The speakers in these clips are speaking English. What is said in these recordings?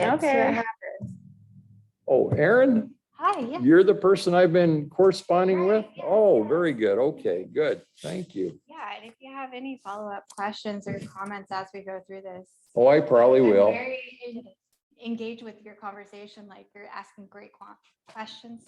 Okay. Oh, Aaron, Hi, yeah. you're the person I've been corresponding with? Right, yes, Oh, yes. very good. Okay, good. Thank you. Yeah, and if you have any follow-up questions or comments as we go through this. Oh, I probably I'm will. very engaged with your conversation, like you're asking great questions.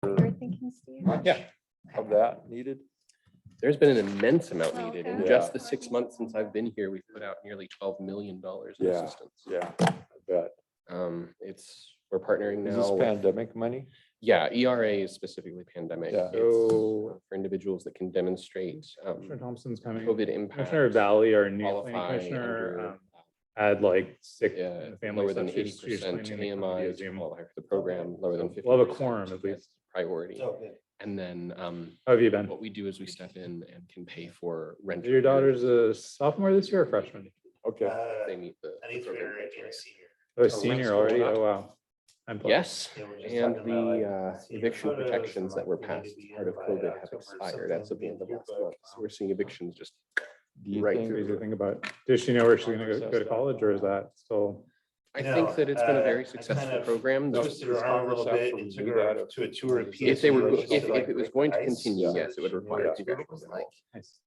You were thinking, Steve? Yeah, of that needed. There's been an immense amount needed. In Okay. just the 6 months since I've been here, we've put out nearly $12 million in Yeah. assistance. Yeah, I bet. We're partnering Is this now with, pandemic money? yeah, ERA is specifically pandemic. Yeah. It's for individuals that can demonstrate Commissioner Thompson's coming. COVID impact. Commissioner Valley, our new planning qualify commissioner, under, had like sick in the family. lower than stuff. She's 80% planning to come via AMI to Zoom. qualify for the program, lower than 50%. We'll have a quorum at least. Priority. And then How have you been? what we do is we step in and can pay for rent. Your daughter's a sophomore this year or freshman? Okay. if they meet the I need to program enter criteria. a senior. Oh, a senior already? Oh, wow. I'm pleased. Yes, Yeah, we're just and talking about, the like, senior eviction photos protections and, that were like, we need passed to be as part of in by COVID have October expired something as of the in end of your last book. month. So we're seeing evictions just Do you right think- What do you through. think about, does she know where she's gonna go to college or is that still? I No, think that it's been a very I successful kind of program. Twisted her arm a little bit and took her to a tour of If they were, PSU, if just like it was break going the to ice, continue, so yes, it would she knew require what congressional it was approval. like. Nice.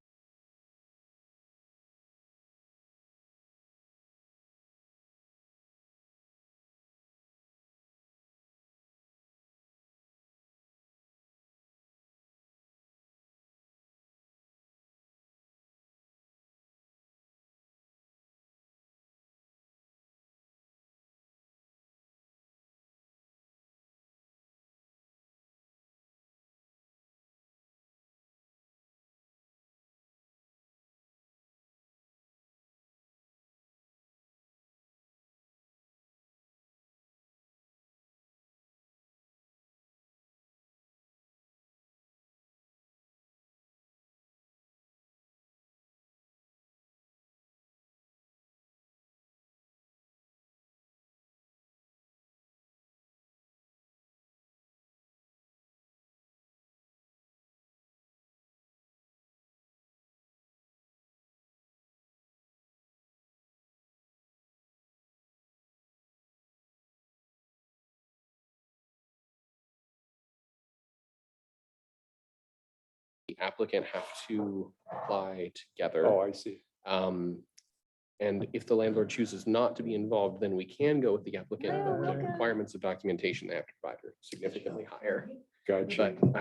The applicant have to apply together. Oh, I see. And if the landlord chooses not to be involved, then we can go with the applicant. Oh, But the okay. requirements of documentation they have to provide are significantly higher. Gotcha. But,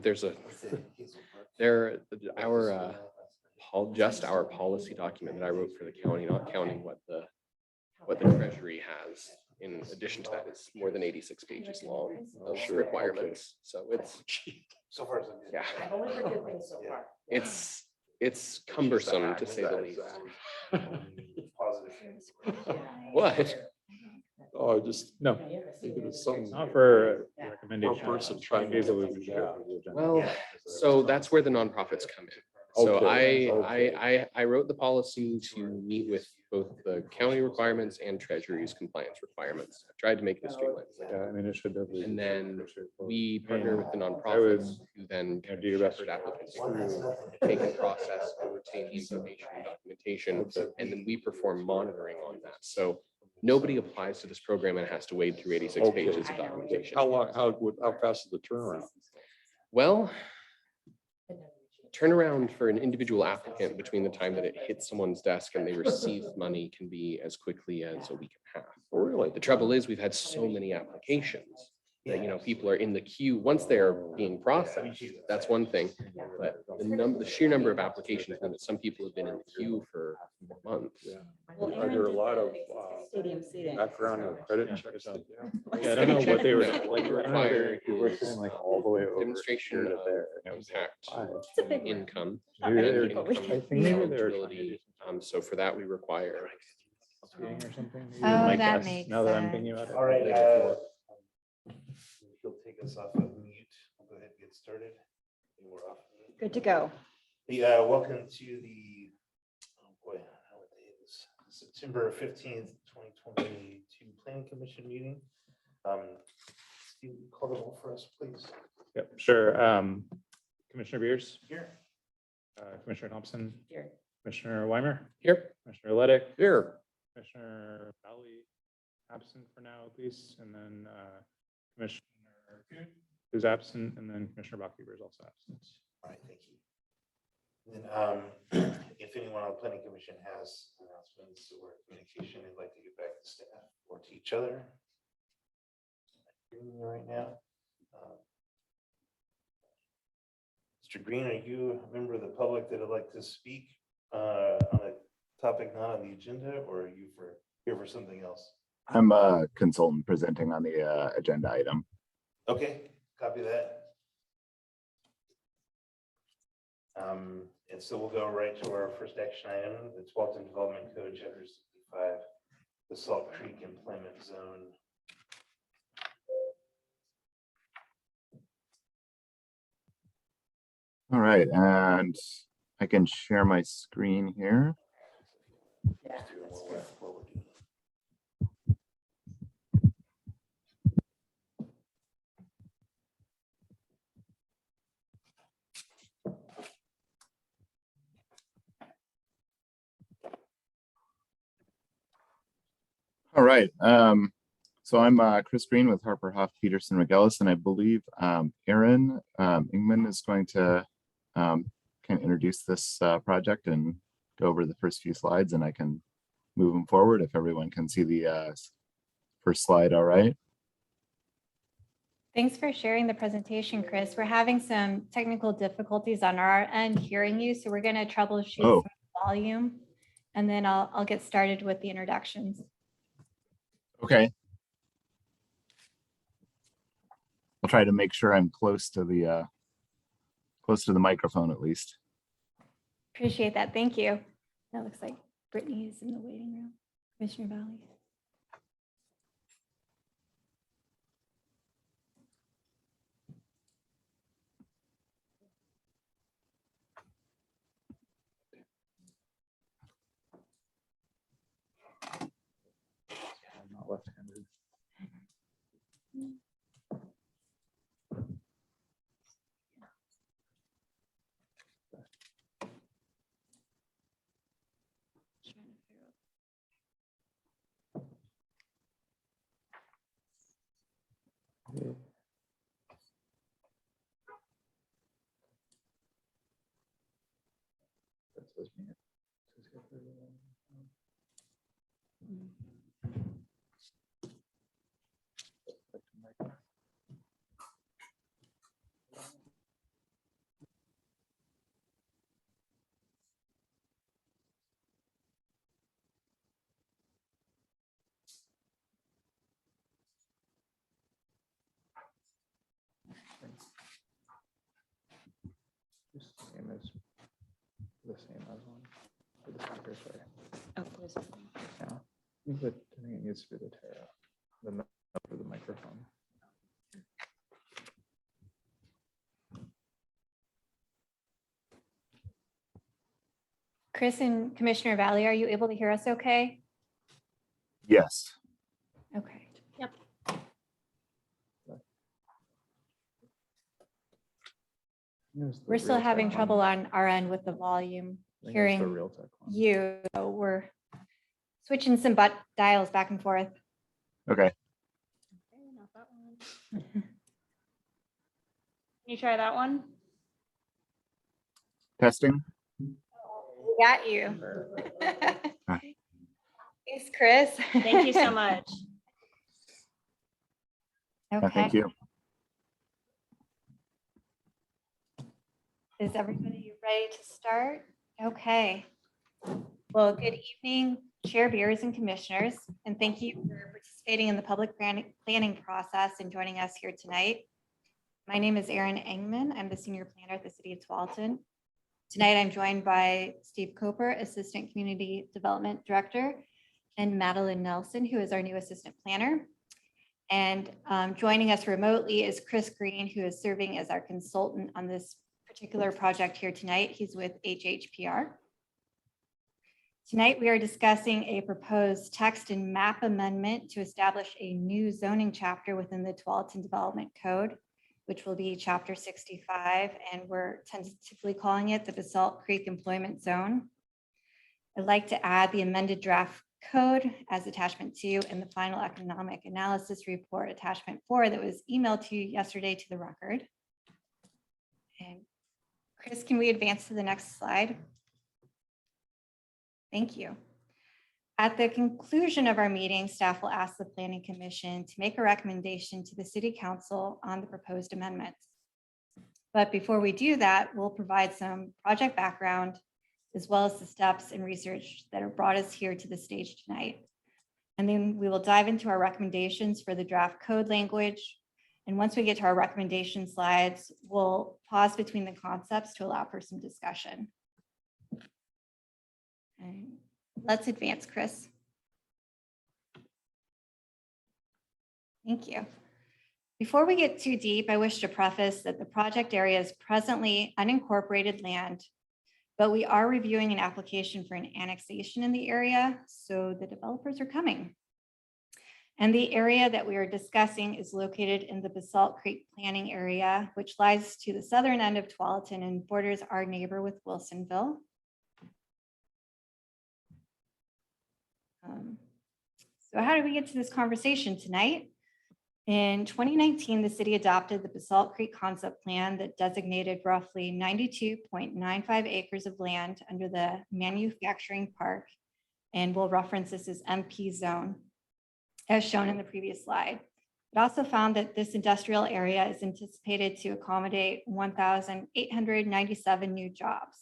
there's our policy document that I wrote for the county, not counting what the treasury has. In addition to that, it's more than 86 pages long of Sure, requirements. So it's, So far, so good. yeah, I've only heard good things so far. it's cumbersome to say the least. Positive. What? Oh, just No, think it was something. not for recommendation. One person trying to Days a do week. that. Well, so that's where the nonprofits come in. So Okay, I wrote the policy to meet with both the county requirements and treasury's compliance requirements. I tried to make this streamlined. Yeah, I mean, it should definitely. And then we partner with the would, nonprofits who then do your best. shepherd applicants through, take and process and retain the information and documentation, and then we perform monitoring on that. So nobody applies to this program and has to wade through 86 Okay. pages of documentation. How fast is the turnaround? Well, turnaround for an individual applicant between the time that it hits someone's desk and they receive money can be as quickly as a week and a half. Oh, really? The trouble is we've had so many applications that, you know, people are in the queue, once they're being processed, that's one thing. But the sheer number of applications, and that some people have been in the queue for months. Yeah. Well, Are there a Aaron lot of Stadium seating. background or credit checks? to do? Yeah, I don't know what they were, No, like, what you I don't know require if you were is sitting like all the way over. Demonstration here to of there, and it was like impact, five. It's a big one. income. Not Maybe many they were- people. I think maybe they were trying to eligibility. do So for that, we require something or something. maybe, Oh, my that guess, makes now that I'm thinking about it. All right, Like before. he'll take us off of mute. We'll go ahead and get started. We're off. Good to go. Welcome to the, oh boy, what day is September 15th, 2022 Planning Commission meeting. Steve, call the roll for us, please. Yep, sure. Commissioner Beers, Here. Commissioner Thompson, Here. Commissioner Weimer, here. Commissioner Reddick, Here. Commissioner Valley, absent for now at least, and then Commissioner Good, who's absent, and then Commissioner Bachhuber is also absent. All right, thank you. Then, if anyone on the planning commission has announcements or communication they'd like to get back to staff or to each other. Right now. Mr. Green, are you a member of the public that would like to speak on a topic not on the agenda, or are you here for something else? I'm a consultant presenting on the agenda item. Okay, copy that. And so we'll go right to our first action item, the Walton Development Code, Chapter 65, the Salt Creek Employment Zone. All right, and I can share my screen here. Yeah. Let's do it while we're doing it. All right, so I'm Chris Green with Harper Hoff Peterson McGillis, and I believe Aaron Ingman is going to kind of introduce this project and go over the first few slides, and I can move them forward if everyone can see the first slide. All right. Thanks for sharing the presentation, Chris. We're having some technical difficulties on our end hearing you, so we're going to troubleshoot Oh. some volume, and then I'll get started with the introductions. Okay. I'll try to make sure I'm close to the microphone at least. Appreciate that. Thank you. That looks like Brittany is in the waiting room. Commissioner Valley. I'm not left-handed. Yeah. That says me. Says here for everyone. Back to mic. Just same as the same as one. For the speaker, sorry. Oh, there's one. Yeah. But I think it needs to be the Terra, the mic for the microphone. Chris and Commissioner Valley, are you able to hear us okay? Yes. Okay. Yep. We're still having trouble on our end with the volume hearing you. So we're switching some dials back and forth. Okay. Can you try that one? Testing. We got you. Hi. Thanks, Chris. Thank you so much. Okay. Thank you. Is everybody ready to start? Okay. Well, good evening, Chair Beers and Commissioners, and thank you for participating in the public planning process and joining us here tonight. My name is Erin Engman. I'm the Senior Planner at the City of Tualatin. Tonight, I'm joined by Steve Coper, Assistant Community Development Director, and Madeline Nelson, who is our new Assistant Planner. And joining us remotely is Chris Green, who is serving as our consultant on this particular project here tonight. He's with HHPR. Tonight, we are discussing a proposed text and map amendment to establish a new zoning chapter within the Tualatin Development Code, which will be Chapter 65, and we're tentatively calling it the Basalt Creek Employment Zone. I'd like to add the amended draft code as attachment 2 and the final economic analysis report attachment 4 that was emailed to you yesterday to the record. And Chris, can we advance to the next slide? Thank you. At the conclusion of our meeting, staff will ask the Planning Commission to make a recommendation to the City Council on the proposed amendments. But before we do that, we'll provide some project background as well as the steps and research that have brought us here to the stage tonight. And then we will dive into our recommendations for the draft code language. And once we get to our recommendation slides, we'll pause between the concepts to allow for some discussion. Okay. Let's advance, Chris. Thank you. Before we get too deep, I wish to preface that the project area is presently unincorporated land, but we are reviewing an application for an annexation in the area, so the developers are coming. And the area that we are discussing is located in the Basalt Creek planning area, which lies to the southern end of Tualatin and borders our neighbor with Wilsonville. So how did we get to this conversation tonight? In 2019, the city adopted the Basalt Creek concept plan that designated roughly 92.95 acres of land under the manufacturing park, and we'll reference this as MP zone, as shown in the previous slide. It also found that this industrial area is anticipated to accommodate 1,897 new jobs.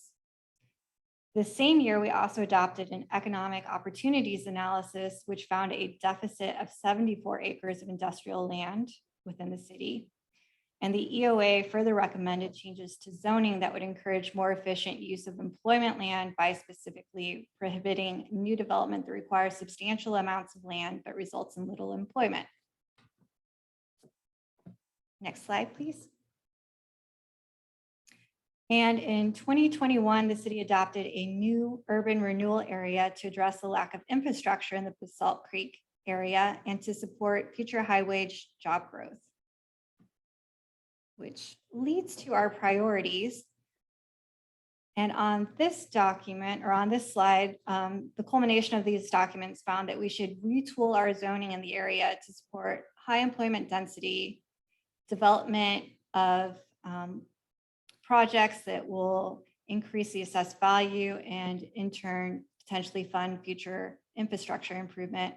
The same year, we also adopted an economic opportunities analysis, which found a deficit of 74 acres of industrial land within the city. And the EOA further recommended changes to zoning that would encourage more efficient use of employment land by specifically prohibiting new development that requires substantial amounts of land but results in little employment. Next slide, please. And in 2021, the city adopted a new urban renewal area to address the lack of infrastructure in the Basalt Creek area and to support future high wage job growth, which leads to our priorities. And on this document, or on this slide, the culmination of these documents found that we should retool our zoning in the area to support high employment density, development of projects that will increase the assessed value and in turn potentially fund future infrastructure improvement,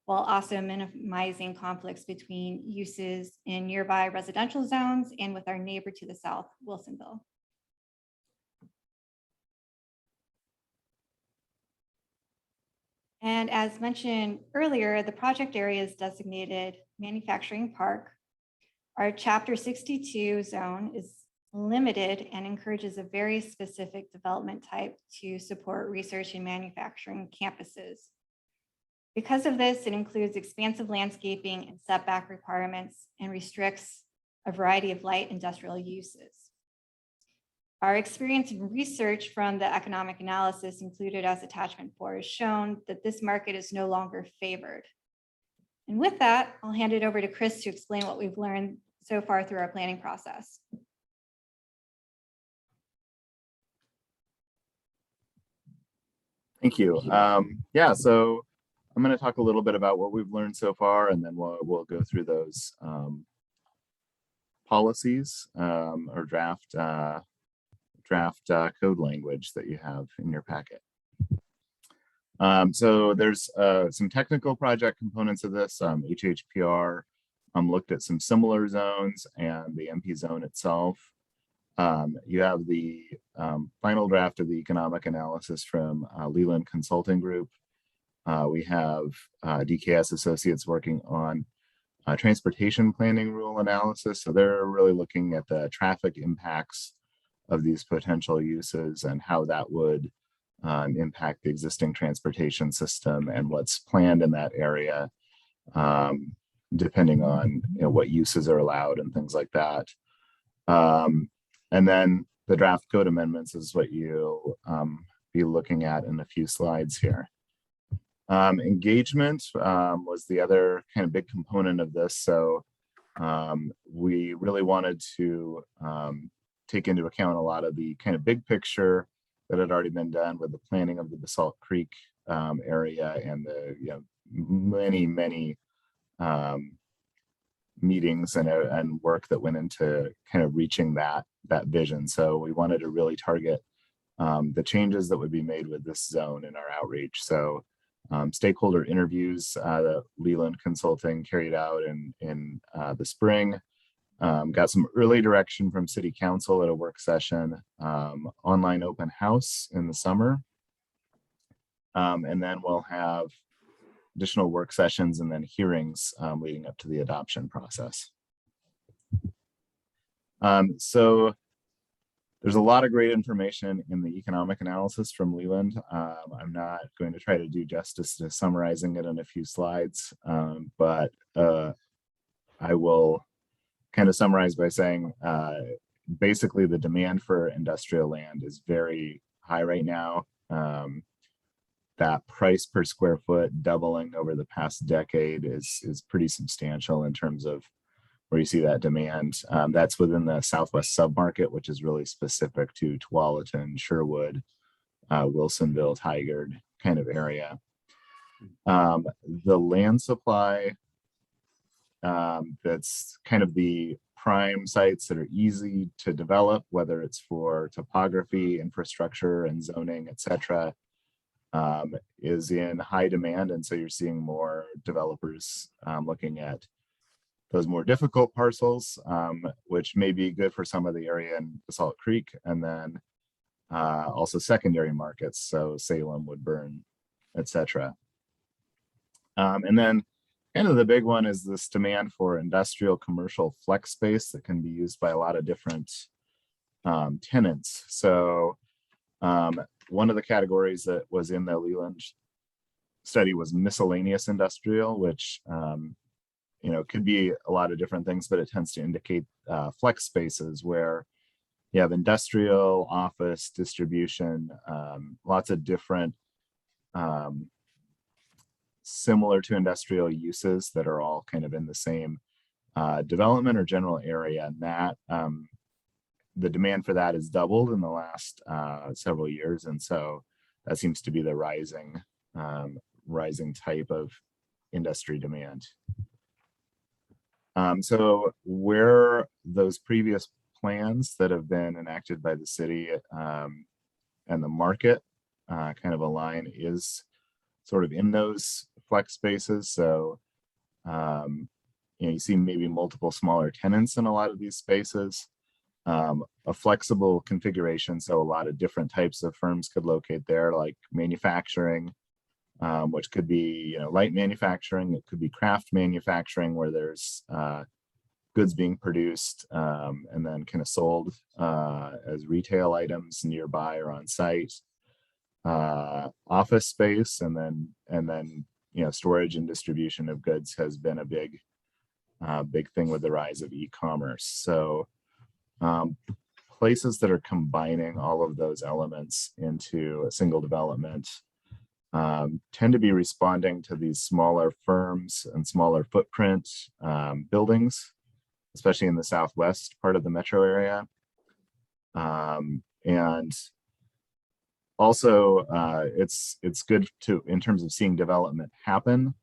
while also minimizing conflicts between uses in nearby residential zones and with our neighbor to the south, Wilsonville. And as mentioned earlier, the project area is designated manufacturing park. Our Chapter 62 zone is limited and encourages a very specific development type to support research and manufacturing campuses. Because of this, it includes expansive landscaping and setback requirements and restricts a variety of light industrial uses. Our experience and research from the economic analysis included as attachment 4 has shown that this market is no longer favored. And with that, I'll hand it over to Chris to explain what we've learned so far through our planning process. Thank you. Yeah, so I'm going to talk a little bit about what we've learned so far, and then we'll go through those policies or draft code language that you have in your packet. So there's some technical project components of this. HHPR looked at some similar zones and the MP zone itself. You have the final draft of the economic analysis from Leland Consulting Group. We have DKS Associates working on transportation planning rule analysis. So they're really looking at the traffic impacts of these potential uses and how that would impact the existing transportation system and what's planned in that area, depending on what uses are allowed and things like that. And then the draft code amendments is what you'll be looking at in a few slides here. Engagement was the other kind of big component of this. So we really wanted to take into account a lot of the kind of big picture that had already been done with the planning of the Basalt Creek area and the many meetings and work that went into kind of reaching that vision. So we wanted to really target the changes that would be made with this zone in our outreach. So stakeholder interviews that Leland Consulting carried out in the spring. Got some early direction from City Council at a work session, online open house in the summer. And then we'll have additional work sessions and then hearings leading up to the adoption process. So there's a lot of great information in the economic analysis from Leland. I'm not going to try to do justice to summarizing it in a few slides, but I will kind of summarize by saying basically the demand for industrial land is very high right now. That price per square foot doubling over the past decade is pretty substantial in terms of where you see that demand. That's within the Southwest submarket, which is really specific to Tualatin, Sherwood, Wilsonville, Tigard kind of area. The land supply, that's kind of the prime sites that are easy to develop, whether it's for topography, infrastructure, and zoning, et cetera, is in high demand. And so you're seeing more developers looking at those more difficult parcels, which may be good for some of the area in Basalt Creek, and then also secondary markets, so Salem, Woodburn, et cetera. And then kind of the big one is this demand for industrial commercial flex space that can be used by a lot of different tenants. So one of the categories that was in the Leland study was miscellaneous industrial, which could be a lot of different things, but it tends to indicate flex spaces where you have industrial, office, distribution, lots of different similar to industrial uses that are all kind of in the same development or general area. And that the demand for that has doubled in the last several years. And so that seems to be the rising type of industry demand. So where those previous plans that have been enacted by the city and the market kind of align is sort of in those flex spaces. So you see maybe multiple smaller tenants in a lot of these spaces, a flexible configuration. So a lot of different types of firms could locate there, like manufacturing, which could be light manufacturing. It could be craft manufacturing, where there's goods being produced and then kind of sold as retail items nearby or on site. Office space, and then storage and distribution of goods has been a big thing with the rise of e-commerce. So places that are combining all of those elements into a single development tend to be responding to these smaller firms and smaller footprint buildings, especially in the southwest part of the metro area. And also, it's good in terms of seeing development happen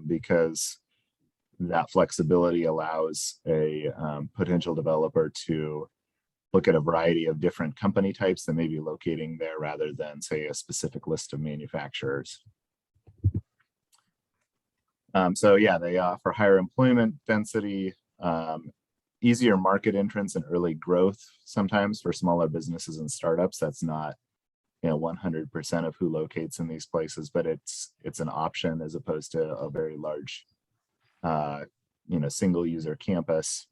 because that flexibility allows a potential developer to look at a variety of different company types that may be locating there rather than, say, a specific list of manufacturers. So yeah, they offer higher employment density, easier market entrance and early growth. Sometimes for smaller businesses and startups, that's not 100% of who locates in these places, but it's an option as opposed to a very large single user campus,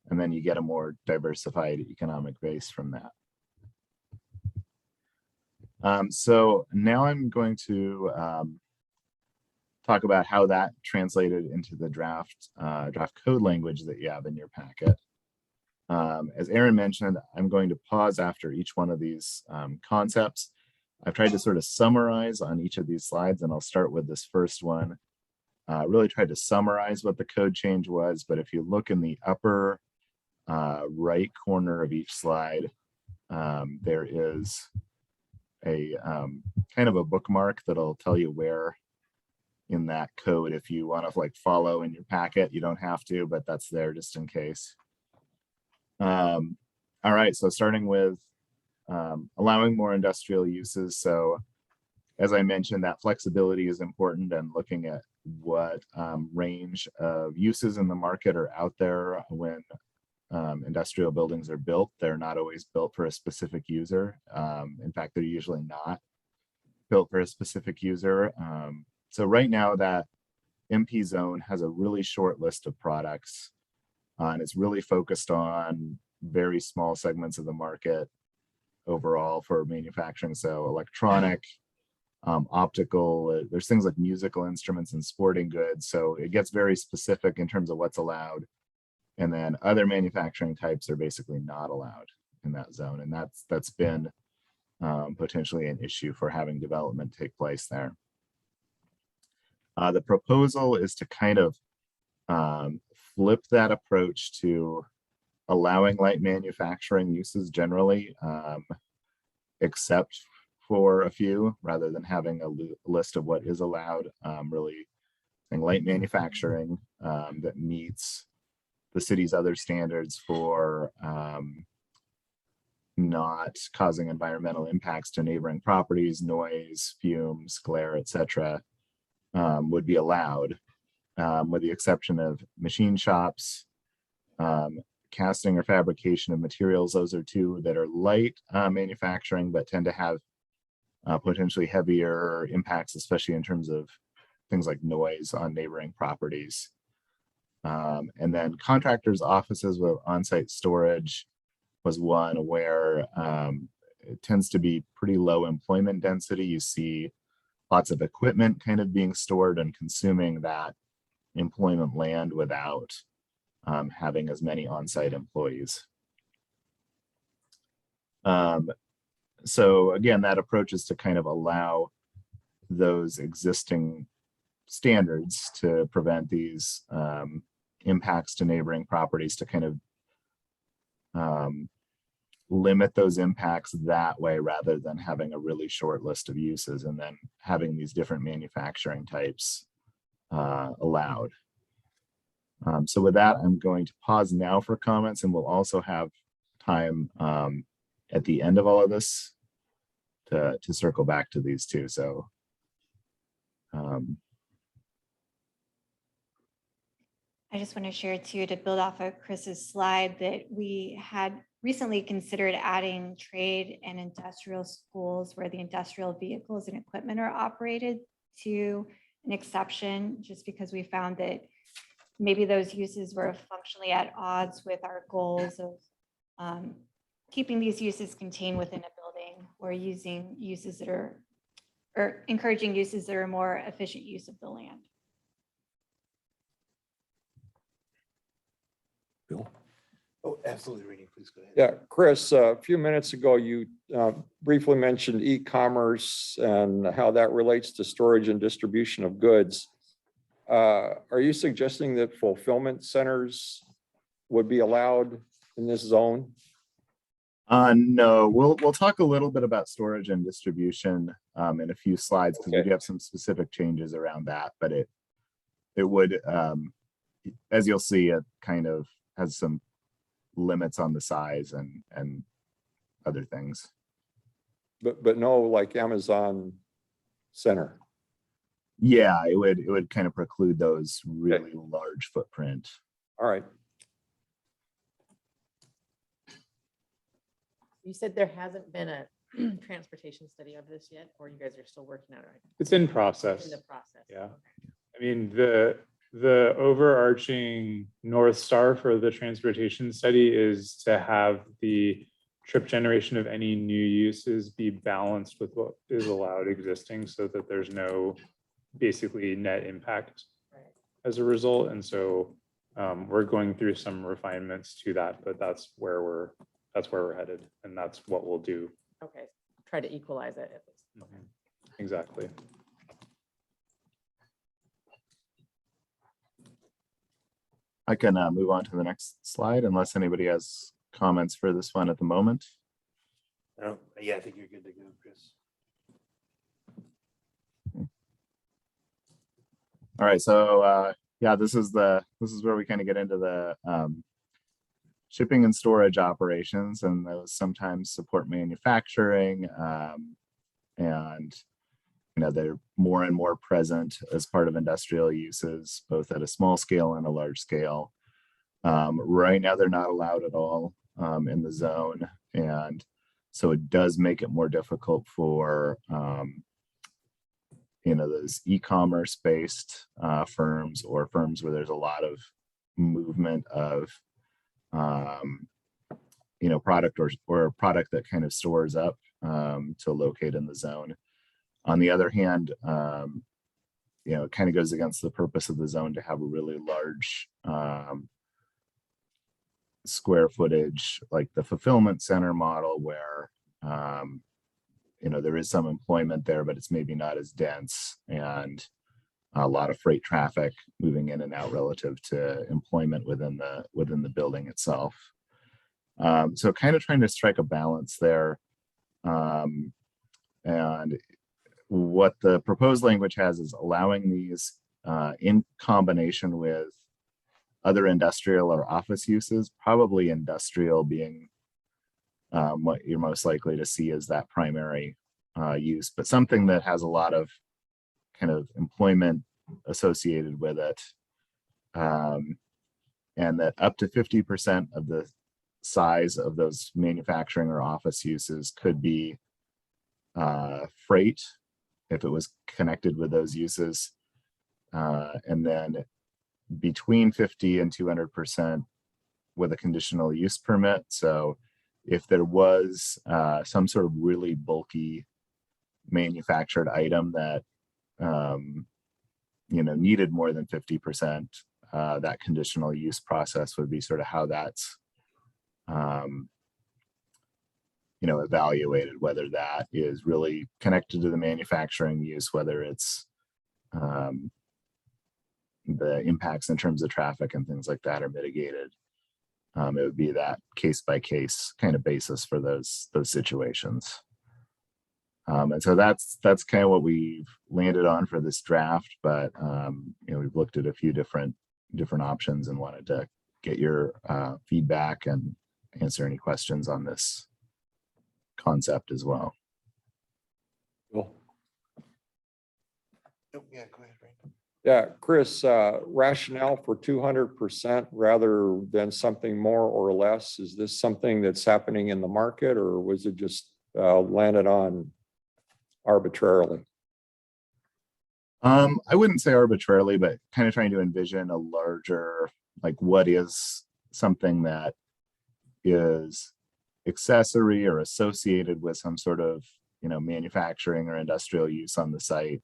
and then you get a more diversified economic base from that. So now I'm going to talk about how that translated into the draft code language that you have in your packet. As Aaron mentioned, I'm going to pause after each one of these concepts. I've tried to sort of summarize on each of these slides, and I'll start with this first one. Really tried to summarize what the code change was, but if you look in the upper right corner of each slide, there is a kind of a bookmark that'll tell you where in that code. If you want to follow in your packet, you don't have to, but that's there just in case. All right, so starting with allowing more industrial uses. So as I mentioned, that flexibility is important, and looking at what range of uses in the market are out there when industrial buildings are built. They're not always built for a specific user. In fact, they're usually not built for a specific user. So right now that MP zone has a really short list of products, and it's really focused on very small segments of the market overall for manufacturing. So electronic, optical, there's things like musical instruments and sporting goods. So it gets very specific in terms of what's allowed. And then other manufacturing types are basically not allowed in that zone. And that's been potentially an issue for having development take place there. The proposal is to kind of flip that approach to allowing light manufacturing uses generally, except for a few, rather than having a list of what is allowed. Really, light manufacturing that meets the city's other standards for not causing environmental impacts to neighboring properties, noise, fumes, glare, etc., would be allowed, with the exception of machine shops, casting or fabrication of materials. Those are two that are light manufacturing, but tend to have potentially heavier impacts, especially in terms of things like noise on neighboring properties. And then contractors' offices with on-site storage was one where it tends to be pretty low employment density. You see lots of equipment kind of being stored and consuming that employment land without having as many on-site employees. So again, that approach is to kind of allow those existing standards to prevent these impacts to neighboring properties, to kind of limit those impacts that way, rather than having a really short list of uses and then having these different manufacturing types allowed. So with that, I'm going to pause now for comments, and we'll also have time at the end of all of this to circle back to these two. So I just want to share too, to build off of Chris's slide, that we had recently considered adding trade and industrial schools where the industrial vehicles and equipment are operated to an exception, just because we found that maybe those uses were functionally at odds with our goals of keeping these uses contained within a building, or using uses that are, or encouraging uses that are more efficient use of the land. Bill? Oh, absolutely, Rainey, please go ahead. Yeah, Chris, a few minutes ago, you briefly mentioned e-commerce and how that relates to storage and distribution of goods. Are you suggesting that fulfillment centers would be allowed in this zone? No, we'll talk a little bit about storage and distribution in a few slides, because we do have some specific changes around that, but it would, as you'll see, it kind of has some limits on the size and other things. But no, like Amazon Center. Yeah, it would kind of preclude those really large footprint. All right. You said there hasn't been a transportation study of this yet, or you guys are still working on it right now? It's in process. In the process. Yeah. Okay. I mean, the overarching North Star for the transportation study is to have the trip generation of any new uses be balanced with what is allowed existing so that there's no basically net impact Right. as a result. And so we're going through some refinements to that, but that's where we're headed, and that's what we'll do. Okay, try to equalize it at least. Okay. Exactly. I can move on to the next slide unless anybody has comments for this one at the moment. No, yeah, I think you're good to go, Chris. All right, so yeah, this is where we kind of get into the shipping and storage operations, and those sometimes support manufacturing, and they're more and more present as part of industrial uses, both at a small scale and a large scale. Right now, they're not allowed at all in the zone, and so it does make it more difficult for those e-commerce based firms or firms where there's a lot of movement of product or product that kind of stores up to locate in the zone. On the other hand, it kind of goes against the purpose of the zone to have a really large square footage, like the fulfillment center model, where there is some employment there, but it's maybe not as dense, and a lot of freight traffic moving in and out relative to employment within the building itself. So kind of trying to strike a balance there. And what the proposed language has is allowing these in combination with other industrial or office uses, probably industrial being what you're most likely to see as that primary use, but something that has a lot of kind of employment associated with it, and that up to 50% of the size of those manufacturing or office uses could be freight if it was connected with those uses, and then between 50 and 200% with a conditional use permit. So if there was some sort of really bulky manufactured item that needed more than 50%, that conditional use process would be sort of how that's evaluated, whether that is really connected to the manufacturing use, whether it's the impacts in terms of traffic and things like that are mitigated. It would be that case by case kind of basis for those situations. And so that's kind of what we've landed on for this draft, but we've looked at a few different options and wanted to get your feedback and answer any questions on this concept as well. Cool. Oh, yeah, go ahead, Brandon. Yeah, Chris, rationale for 200% rather than something more or less, is this something that's happening in the market, or was it just landed on arbitrarily? I wouldn't say arbitrarily, but kind of trying to envision a larger, like, what is something that is accessory or associated with some sort of manufacturing or industrial use on the site.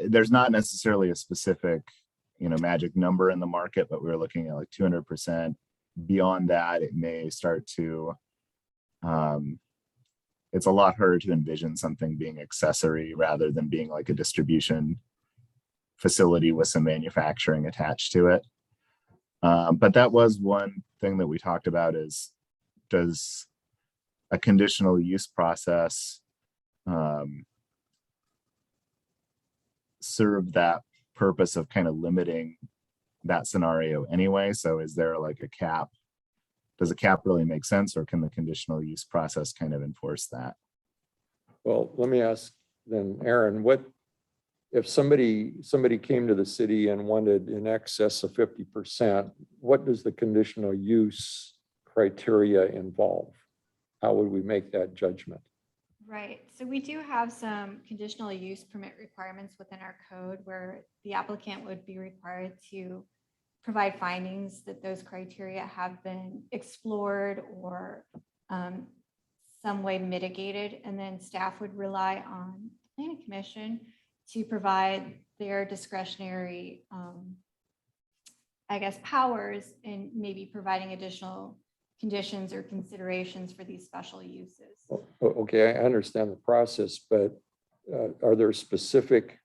There's not necessarily a specific magic number in the market, but we're looking at like 200%. Beyond that, it may start to it's a lot harder to envision something being accessory rather than being like a distribution facility with some manufacturing attached to it. But that was one thing that we talked about, is does a conditional use process serve that purpose of kind of limiting that scenario anyway? So is there like a cap? Does a cap really make sense, or can the conditional use process kind of enforce that? Well, let me ask then Aaron, what, if somebody came to the city and wanted in excess of 50%, what does the conditional use criteria involve? How would we make that judgment? Right, so we do have some conditional use permit requirements within our code where the applicant would be required to provide findings that those criteria have been explored or some way mitigated, and then staff would rely on the planning commission to provide their discretionary, I guess, powers in maybe providing additional conditions or considerations for these special uses. Okay, I understand the process, but are there specific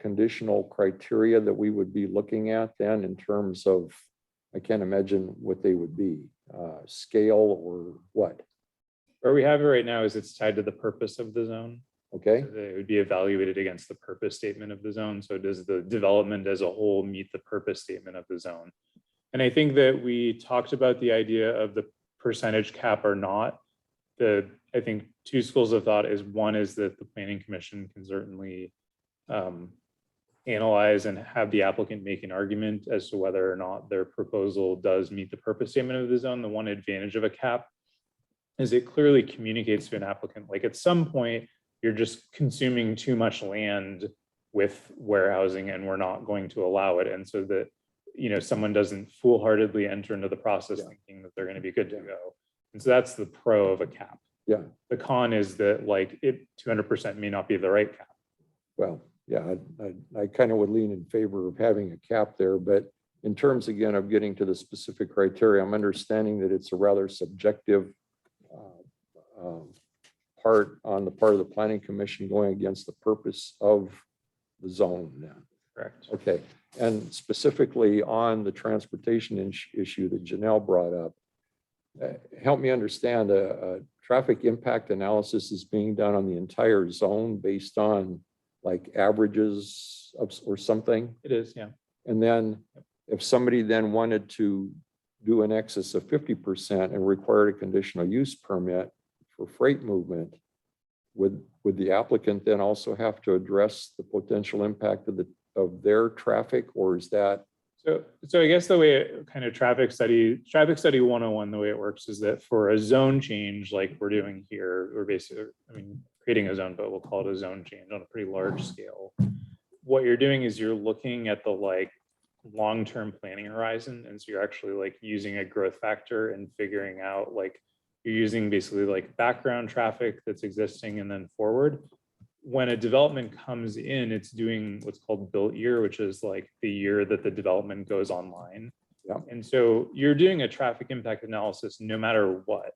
conditional criteria that we would be looking at then in terms of, I can't imagine what they would be, scale or what? Where we have it right now is it's tied to the purpose of the zone. Okay, So it would be evaluated against the purpose statement of the zone. So does the development as a whole meet the purpose statement of the zone? And I think that we talked about the idea of the percentage cap or not. I think two schools of thought is, one is that the planning commission can certainly analyze and have the applicant make an argument as to whether or not their proposal does meet the purpose statement of the zone. The one advantage of a cap is it clearly communicates to an applicant, like at some point, you're just consuming too much land with warehousing and we're not going to allow it. And so that, you know, someone doesn't foolhardily enter into the process thinking that they're going to be good to go. And so that's the pro of a cap. yeah, The con is that like it 200% may not be the right cap. well, yeah, I kind of would lean in favor of having a cap there, but in terms, again, of getting to the specific criteria, I'm understanding that it's a rather subjective part on the part of the planning commission going against the purpose of the zone then. Correct. Okay, and specifically on the transportation issue that Janelle brought up, help me understand, a traffic impact analysis is being done on the entire zone based on like averages of, or something? It is, yeah. And then if somebody then wanted to do an excess of 50% and required a conditional use permit for freight movement, would the applicant then also have to address the potential impact of their traffic, or is that? So I guess the way kind of traffic study 101, the way it works is that for a zone change like we're doing here, we're basically, I mean, creating a zone, but we'll call it a zone change on a pretty large scale. What you're doing is you're looking at the like long-term planning horizon. And so you're actually like using a growth factor and figuring out like, you're using basically like background traffic that's existing and then forward. When a development comes in, it's doing what's called built year, which is like the year that the development goes online. Yeah. And so you're doing a traffic impact analysis no matter what.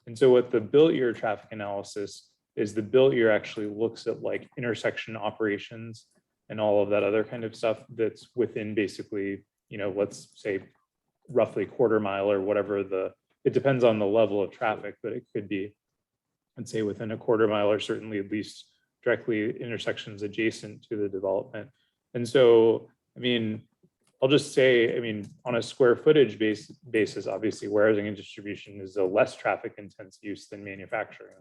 And so what the built year traffic analysis is, the built year actually looks at like intersection operations and all of that other kind of stuff that's within basically, you know, let's say roughly quarter mile or whatever it depends on the level of traffic, but it could be, I'd say within a quarter mile or certainly at least directly intersections adjacent to the development. And so, I mean, I'll just say, I mean, on a square footage basis, obviously warehousing and distribution is a less traffic intense use than manufacturing.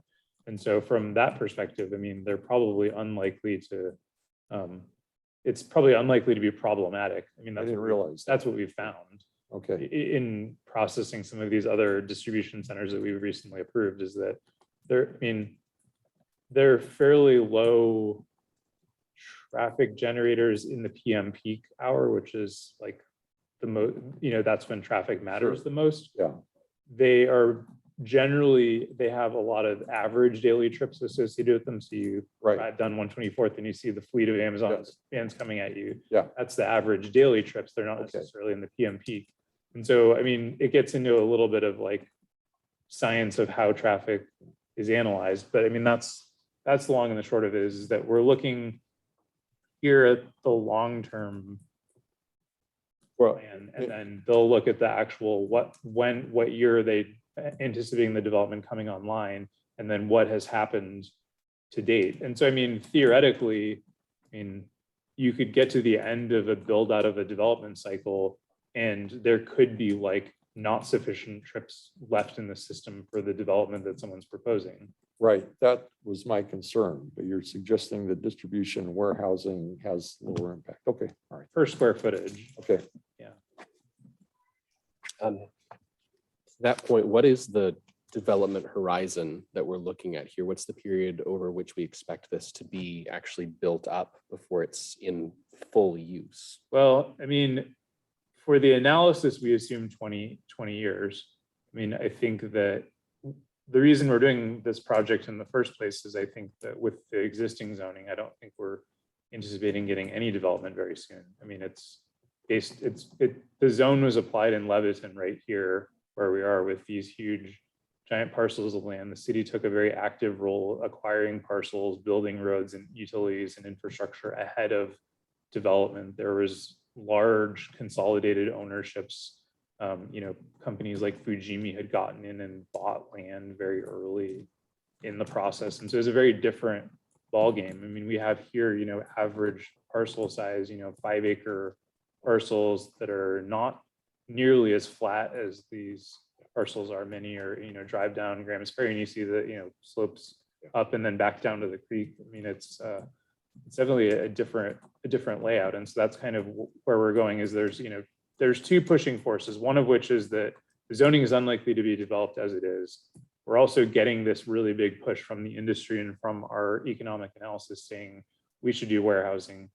And so from that perspective, I mean, they're probably unlikely to, it's probably unlikely to be problematic. I mean, I didn't realize that. that's what we've found. Okay, In processing some of these other distribution centers that we've recently approved is that they're fairly low traffic generators in the PM peak hour, which is like the most, you know, that's when traffic matters the most. yeah, They are generally, they have a lot of average daily trips associated with them. So you right, drive down 124th and you see the fleet of Amazon Yes. vans coming at you. Yeah. That's the average daily trips. They're not Okay. necessarily in the PM peak. And so, I mean, it gets into a little bit of like science of how traffic is analyzed. But I mean, that's the long and the short of it is that we're looking here at the long-term well, plan, and then they'll look at the actual what year are they anticipating the development coming online, and then what has happened to date. And so, I mean, theoretically, I mean, you could get to the end of a build out of a development cycle, and there could be like not sufficient trips left in the system for the development that someone's proposing. Right, that was my concern, but you're suggesting that distribution and warehousing has lower impact. Okay, all right, Per square footage. okay. To that point, what is the development horizon that we're looking at here? What's the period over which we expect this to be actually built up before it's in full use? Well, I mean, for the analysis, we assume 20 years. I mean, I think that the reason we're doing this project in the first place is I think that with the existing zoning, I don't think we're anticipating getting any development very soon. I mean, the zone was applied in Leviton right here where we are with these huge giant parcels of land. The city took a very active role acquiring parcels, building roads and utilities and infrastructure ahead of development. There was large consolidated ownerships. Companies like Fujimi had gotten in and bought land very early in the process. And so it's a very different ballgame. I mean, we have here, average parcel size, 5-acre parcels that are not nearly as flat as these parcels are. Many are, drive down Grahams Ferry and you see the, slopes up and then back down to the creek. I mean, it's definitely a different layout. And so that's kind of where we're going is there's two pushing forces, one of which is that the zoning is unlikely to be developed as it is. We're also getting this really big push from the industry and from our economic analysis saying we should do warehousing.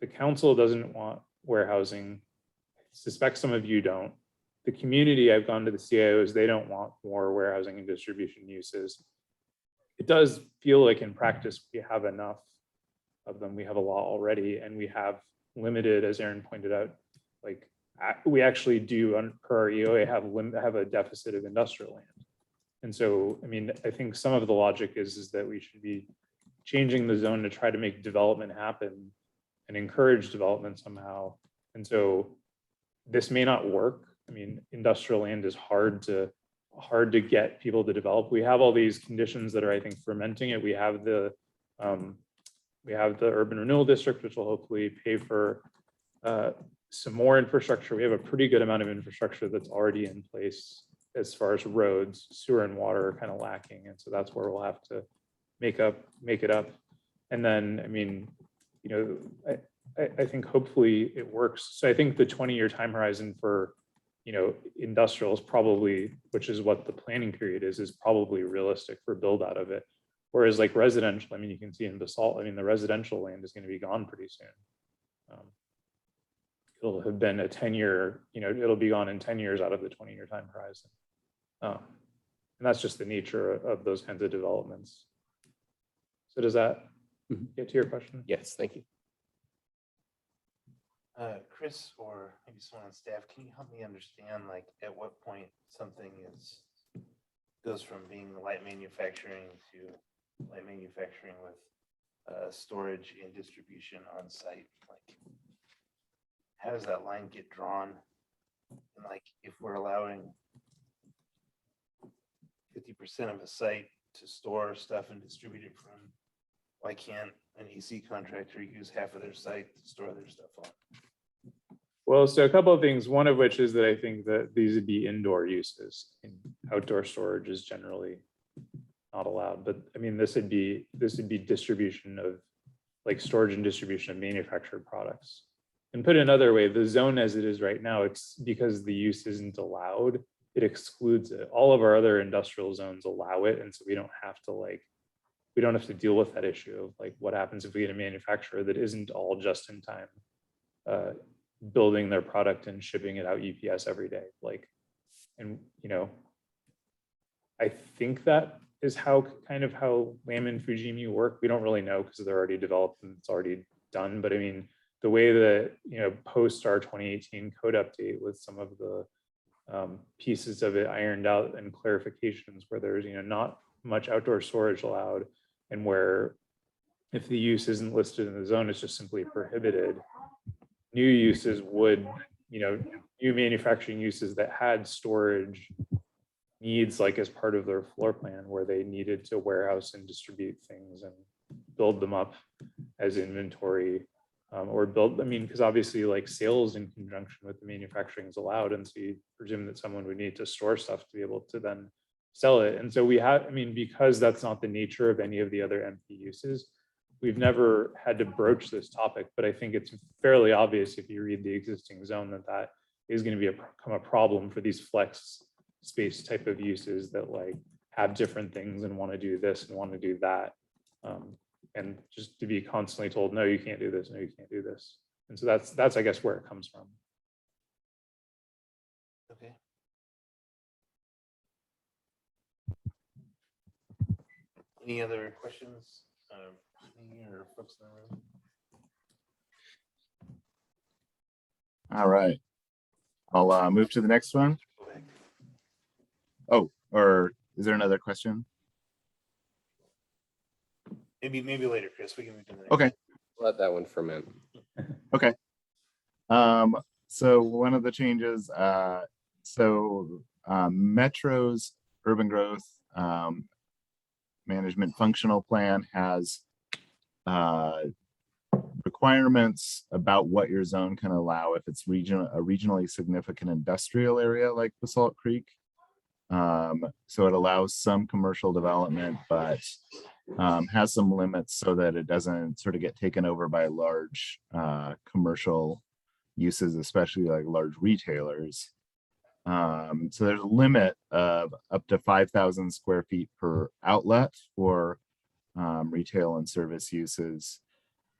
The council doesn't want warehousing. I suspect some of you don't. The community, I've gone to the CIOs, they don't want more warehousing and distribution uses. It does feel like in practice, we have enough of them. We have a lot already, and we have limited, as Aaron pointed out, like we actually do, per our EOA, have a deficit of industrial land. And so, I mean, I think some of the logic is that we should be changing the zone to try to make development happen and encourage development somehow. And so this may not work. I mean, industrial land is hard to get people to develop. We have all these conditions that are, I think, fermenting it. We have the urban renewal district, which will hopefully pay for some more infrastructure. We have a pretty good amount of infrastructure that's already in place as far as roads, sewer and water are kind of lacking. And so that's where we'll have to make it up. And then, I mean, I think hopefully it works. So I think the 20-year time horizon for, industrial is probably, which is what the planning period is probably realistic for build out of it. Whereas like residential, I mean, you can see in Basalt, I mean, the residential land is going to be gone pretty soon. It'll have been a 10-year, it'll be gone in 10 years out of the 20-year time horizon. And that's just the nature of those kinds of developments. So does that get to your question? Yes, thank you. Chris, or maybe someone on staff, can you help me understand, like, at what point something goes from being light manufacturing to light manufacturing with storage and distribution on site? Like, how does that line get drawn? And like, if we're allowing 50% of a site to store stuff and distribute it from, why can't an AC contractor use half of their site to store their stuff on? Well, so a couple of things, one of which is that I think that these would be indoor uses and outdoor storage is generally not allowed. But I mean, this would be distribution of like storage and distribution of manufactured products. And put another way, the zone as it is right now, it's because the use isn't allowed, it excludes it. All of our other industrial zones allow it. And so we don't have to deal with that issue of like what happens if we get a manufacturer that isn't all just in time building their product and shipping it out UPS every day. Like, and I think that is how Lam and Fujimi work. We don't really know because they're already developed and it's already done. But I mean, the way that, post our 2018 code update with some of the pieces of it ironed out and clarifications where there's, not much outdoor storage allowed and where if the use isn't listed in the zone, it's just simply prohibited. New uses would, new manufacturing uses that had storage needs like as part of their floor plan where they needed to warehouse and distribute things and build them up as inventory or build, because obviously like sales in conjunction with the manufacturing is allowed. And so you presume that someone would need to store stuff to be able to then sell it. And so we have, I mean, because that's not the nature of any of the other MP uses, we've never had to broach this topic, but I think it's fairly obvious if you read the existing zone that that is going to become a problem for these flex space type of uses that like have different things and want to do this and want to do that. And just to be constantly told, no, you can't do this, no, you can't do this. And so that's I guess where it comes from. Okay. Any other questions? Me or folks in the room? All right. I'll move to the next one. Go back. Oh, or is there another question? Maybe later, Chris. We can move to the next. Okay. Let that one ferment. Okay. So one of the changes, Metro's urban growth management functional plan has requirements about what your zone can allow if it's a regionally significant industrial area like Basalt Creek. So it allows some commercial development, but has some limits so that it doesn't sort of get taken over by large commercial uses, especially like large retailers. So there's a limit of up to 5,000 square feet per outlet for retail and service uses,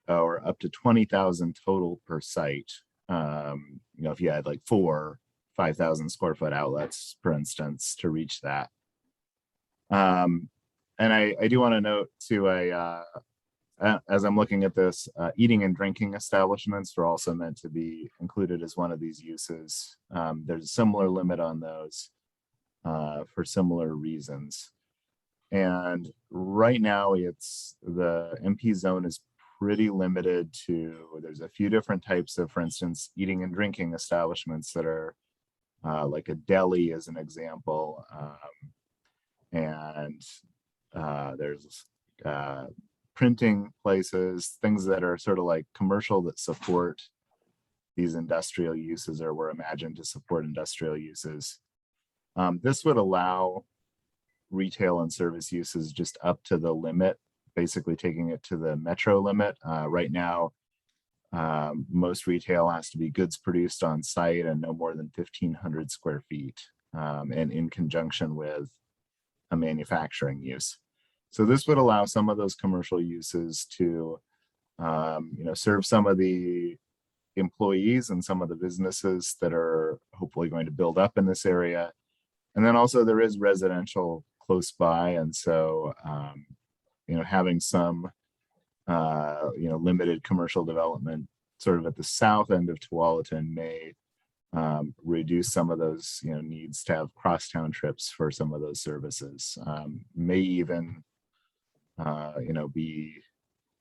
or up to 20,000 total per site. If you had like 4 5,000 square foot outlets, for instance, to reach that. And I do want to note too, as I'm looking at this, eating and drinking establishments are also meant to be included as one of these uses. There's a similar limit on those for similar reasons. And right now the MP zone is pretty limited to, there's a few different types of, for instance, eating and drinking establishments that are like a deli as an example. And there's printing places, things that are sort of like commercial that support these industrial uses or were imagined to support industrial uses. This would allow retail and service uses just up to the limit, basically taking it to the metro limit. Right now, most retail has to be goods produced on site and no more than 1,500 square feet, and in conjunction with a manufacturing use. So this would allow some of those commercial uses to, serve some of the employees and some of the businesses that are hopefully going to build up in this area. And then also there is residential close by. And so, having some, limited commercial development sort of at the south end of Tualatin may reduce some of those, needs to have crosstown trips for some of those services. May even, be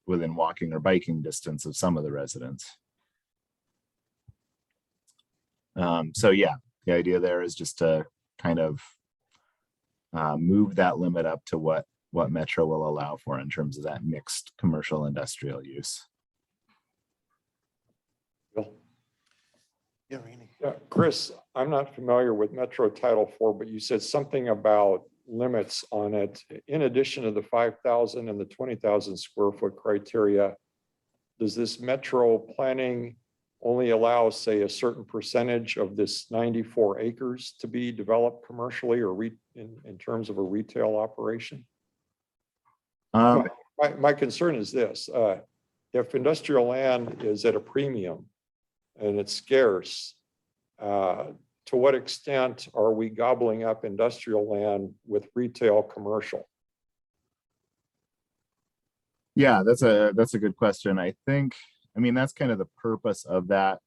within walking or biking distance of some of the residents. So yeah, the idea there is just to kind of move that limit up to what Metro will allow for in terms of that mixed commercial industrial use. Bill? Yeah, Randy. Chris, I'm not familiar with Metro Title IV, but you said something about limits on it. In addition to the 5,000 and the 20,000 square foot criteria, does this Metro planning only allow, say, a certain percentage of this 94 acres to be developed commercially or in terms of a retail operation? My concern is this, if industrial land is at a premium and it's scarce, to what extent are we gobbling up industrial land with retail commercial? Yeah, that's a good question. I mean, that's kind of the purpose of that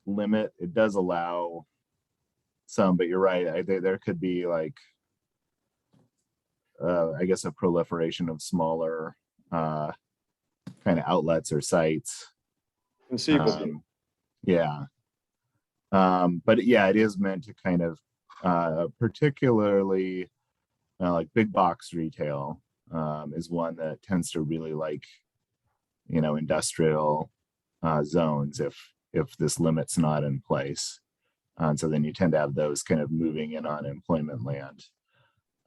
limit. It does allow some, but you're right. There could be like, I guess, a proliferation of smaller kind of outlets or sites. Conceivably. Yeah. But yeah, it is meant to kind of particularly like big box retail is one that tends to really like, industrial zones if this limit's not in place. And so then you tend to have those kind of moving in on employment land.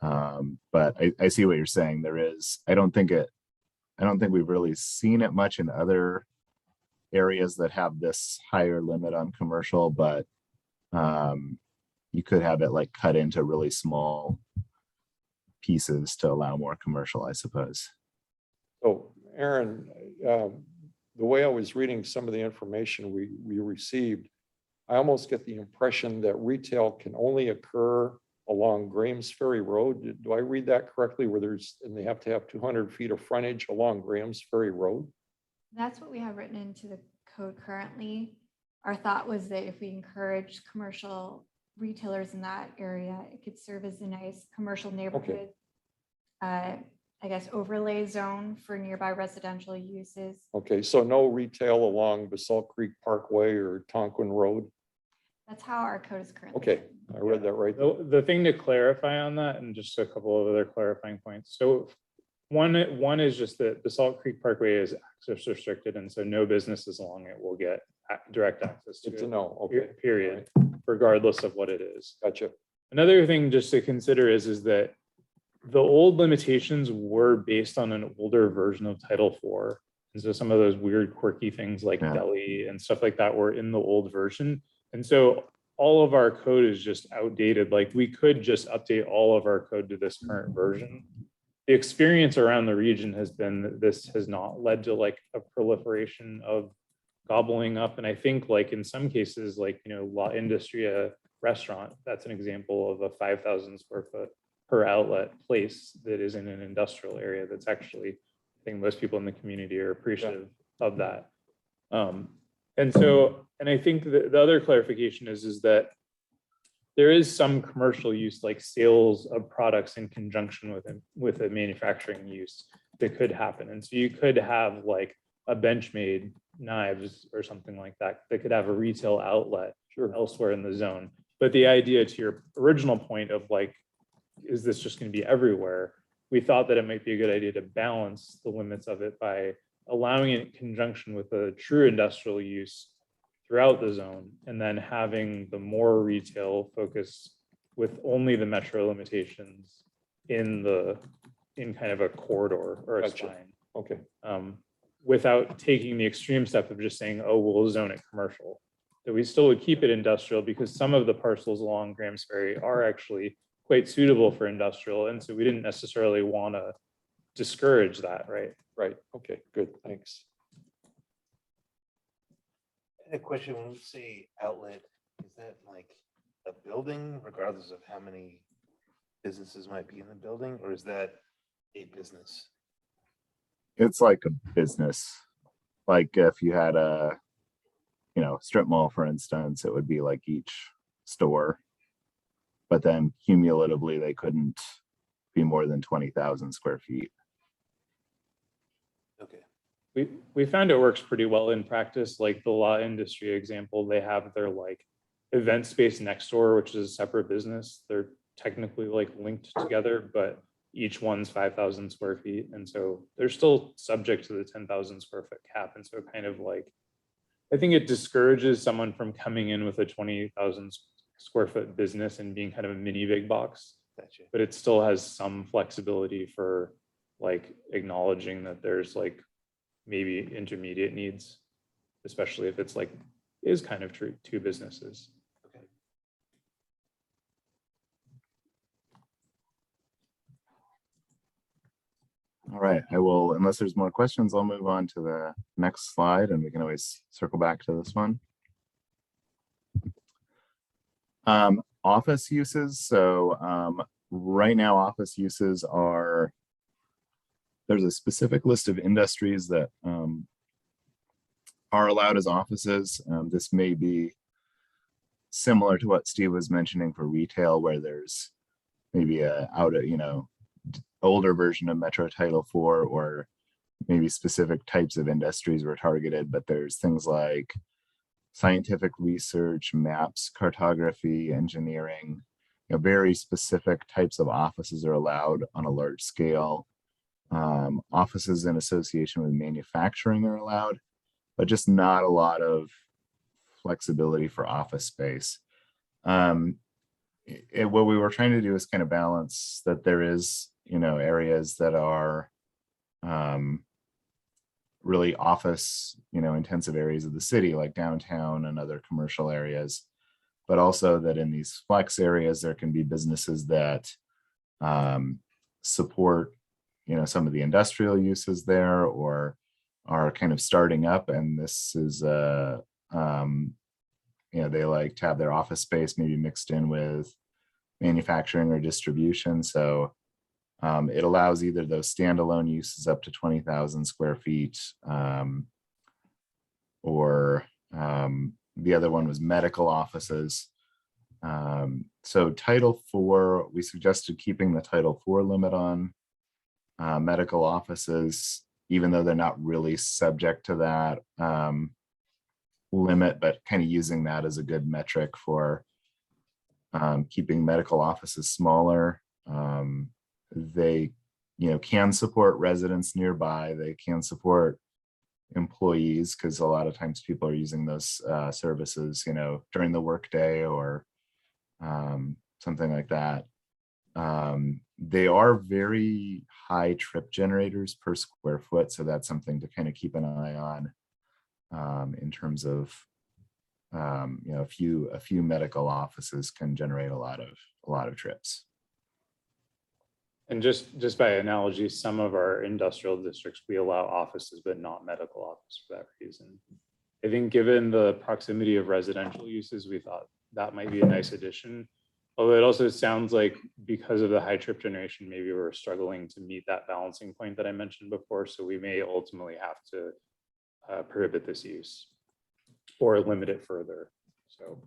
But I see what you're saying. There is, I don't think we've really seen it much in other areas that have this higher limit on commercial, but you could have it like cut into really small pieces to allow more commercial, I suppose. So Aaron, the way I was reading some of the information we received, I almost get the impression that retail can only occur along Graham's Ferry Road. Do I read that correctly, where and they have to have 200 feet of frontage along Graham's Ferry Road? That's what we have written into the code currently. Our thought was that if we encourage commercial retailers in that area, it could serve as a nice commercial neighborhood, I guess, overlay zone for nearby residential uses. Okay, so no retail along Basalt Creek Parkway or Tonquin Road? That's how our code is currently. Okay, I read that right. The thing to clarify on that, and just a couple of other clarifying points. So one is just that the Salt Creek Parkway is access restricted, and so no businesses along it will get direct access to Good to it, know. Okay, period, regardless of what it is. gotcha. Another thing just to consider is that the old limitations were based on an older version of Title IV. And so some of those weird quirky things like deli and stuff like that were in the old version. And so all of our code is just outdated. Like we could just update all of our code to this current version. The experience around the region has been that this has not led to like a proliferation of gobbling up. And I think like in some cases, like, you know, La Industria restaurant, that's an example of a 5,000 square foot per outlet place that is in an industrial area. That's actually, I think most people in the community are appreciative of that. And I think the other clarification is that there is some commercial use, like sales of products in conjunction with a manufacturing use that could happen. And so you could have like a Benchmade knives or something like that could have a retail outlet elsewhere in the zone. But the idea, to your original point of like, is this just going to be everywhere? We thought that it might be a good idea to balance the limits of it by allowing it in conjunction with a true industrial use throughout the zone, and then having the more retail focus with only the metro limitations in kind of a corridor or a spine. Okay. Without taking the extreme step of just saying, oh, we'll zone it commercial. That we still would keep it industrial, because some of the parcels along Graham's Ferry are actually quite suitable for industrial. And so we didn't necessarily want to discourage that, right? Right. Okay, good. Thanks. A question, when we say outlet, is that like a building regardless of how many businesses might be in the building, or is that a business? It's like a business. Like if you had a, you know, strip mall, for instance, it would be like each store, but then cumulatively they couldn't be more than 20,000 square feet. Okay. We found it works pretty well in practice. Like the law industry example, they have their like event space next door, which is a separate business. They're technically like linked together, but each one's 5,000 square feet. And so they're still subject to the 10,000 square foot cap. And so kind of like, I think it discourages someone from coming in with a 20,000 square foot business and being kind of a mini big box. Gotcha. But it still has some flexibility for like acknowledging that there's like maybe intermediate needs, especially if it's like is kind of true two businesses. Okay. All right, I will, unless there's more questions, I'll move on to the next slide and we can always circle back to this one. Office uses. So right now, office uses are, there's a specific list of industries that are allowed as offices. This may be similar to what Steve was mentioning for retail, where there's maybe a older version of Metro Title IV, or maybe specific types of industries were targeted, but there's things like scientific research, maps, cartography, engineering, very specific types of offices are allowed on a large scale. Offices in association with manufacturing are allowed, but just not a lot of flexibility for office space. what we were trying to do is kind of balance that there is, areas that are really office, intensive areas of the city, like downtown and other commercial areas, but also that in these flex areas, there can be businesses that support, some of the industrial uses there or are kind of starting up. And this is, they like to have their office space maybe mixed in with manufacturing or distribution. So it allows either those standalone uses up to 20,000 square feet, or the other one was medical offices. So Title IV, we suggested keeping the Title IV limit on medical offices, even though they're not really subject to that limit, but kind of using that as a good metric for keeping medical offices smaller. They, can support residents nearby. They can support employees because a lot of times people are using those services, during the workday or something like that. They are very high trip generators per square foot, so that's something to kind of keep an eye on in terms of a few medical offices can generate a lot of trips. And just by analogy, some of our industrial districts, we allow offices, but not medical office for that reason. I think given the proximity of residential uses, we thought that might be a nice addition. Although it also sounds like because of the high trip generation, maybe we're struggling to meet that balancing point that I mentioned before. So we may ultimately have to prohibit this use or limit it further. So.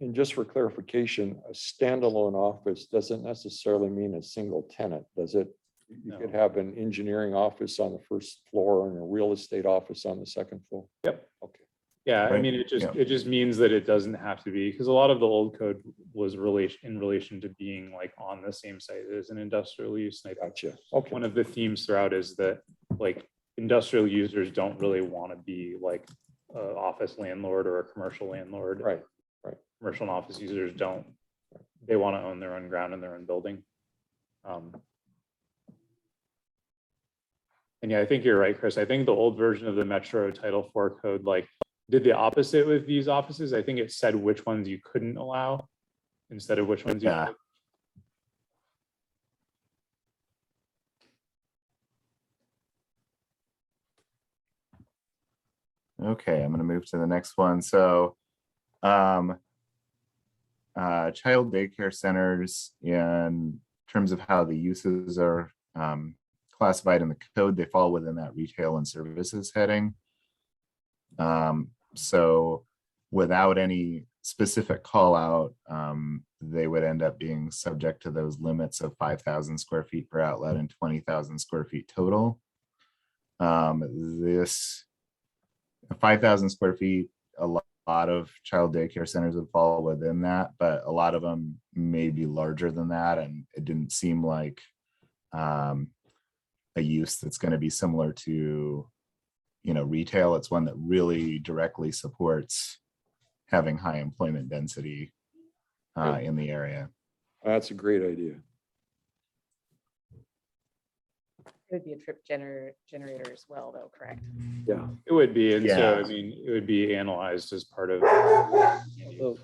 And just for clarification, a standalone office doesn't necessarily mean a single tenant, does it? You could have an engineering office on the first floor and a real estate office on the second floor. Yep. Okay. Yeah, I Right. mean, it just means that it doesn't have to be, because a lot of the old code was in relation to being like on the same site as an industrial use. And I think Gotcha. Okay. one of the themes throughout is that like industrial users don't really want to be like an office landlord or a commercial landlord. Right. Commercial and office users don't. They want to own their own ground and their own building. And yeah, I think you're right, Chris. I think the old version of the Metro Title IV code like did the opposite with these offices. I think it said which ones you couldn't allow instead of which ones you could. Okay, I'm going to move to the next one. So child daycare centers, in terms of how the uses are classified in the code, they fall within that retail and services heading. So without any specific call out, they would end up being subject to those limits of 5,000 square feet per outlet and 20,000 square feet total. This 5,000 square feet, a lot of child daycare centers would fall within that, but a lot of them may be larger than that. And it didn't seem like a use that's going to be similar to, retail. It's one that really directly supports having high employment density in the area. That's a great idea. It would be a trip generator as well, though, correct? Yeah. It would be, and so Yeah. I mean, it would be analyzed as part of. Although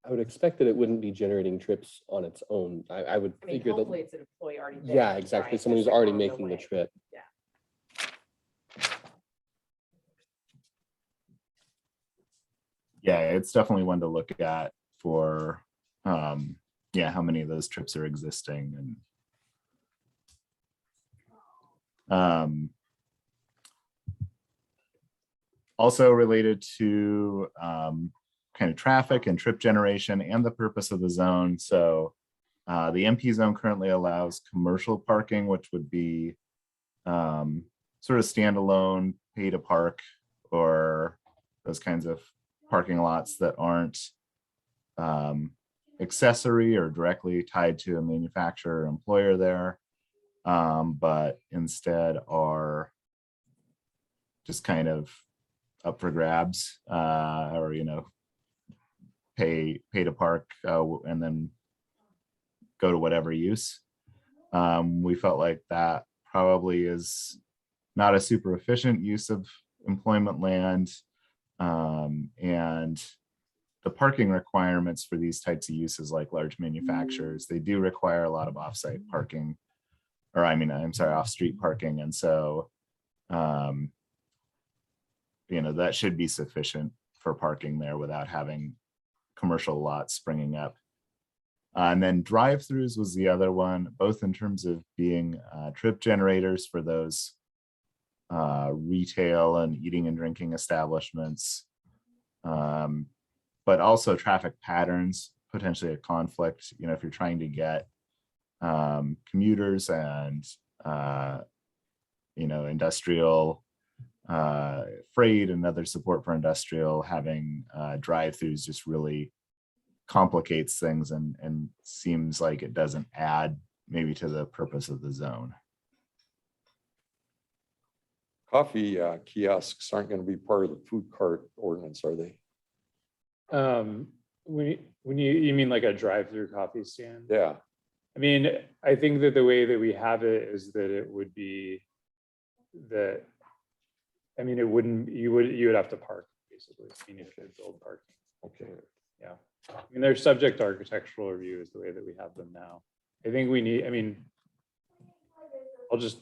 I would expect that it wouldn't be generating trips on its own. I would I mean, figure that. hopefully it's an employee already there. Yeah, exactly. right? Someone Just who's like already on the making the way. trip. Yeah. Yeah, it's definitely one to look at for, how many of those trips are existing. And also related to kind of traffic and trip generation and the purpose of the zone. So the MP zone currently allows commercial parking, which would be sort of standalone, pay to park, or those kinds of parking lots that aren't accessory or directly tied to a manufacturer or employer there, but instead are just kind of up for grabs, or pay to park and then go to whatever use. We felt like that probably is not a super efficient use of employment land. And the parking requirements for these types of uses, like large manufacturers, they do require a lot of offsite parking, or I'm sorry, off-street parking. And so, that should be sufficient for parking there without having commercial lots springing up. And then drive-throughs was the other one, both in terms of being trip generators for those retail and eating and drinking establishments, but also traffic patterns, potentially a conflict, if you're trying to get commuters and, industrial freight and other support for industrial, having drive-throughs just really complicates things and seems like it doesn't add maybe to the purpose of the zone. Coffee kiosks aren't going to be part of the food cart ordinance, are they? When you mean like a drive-through coffee stand? Yeah. I think that the way that we have it is that it would be that, it wouldn't, you would have to park basically. You could build parking. Okay. Yeah. They're subject to architectural review is the way that we have them now. I think we need, I'll just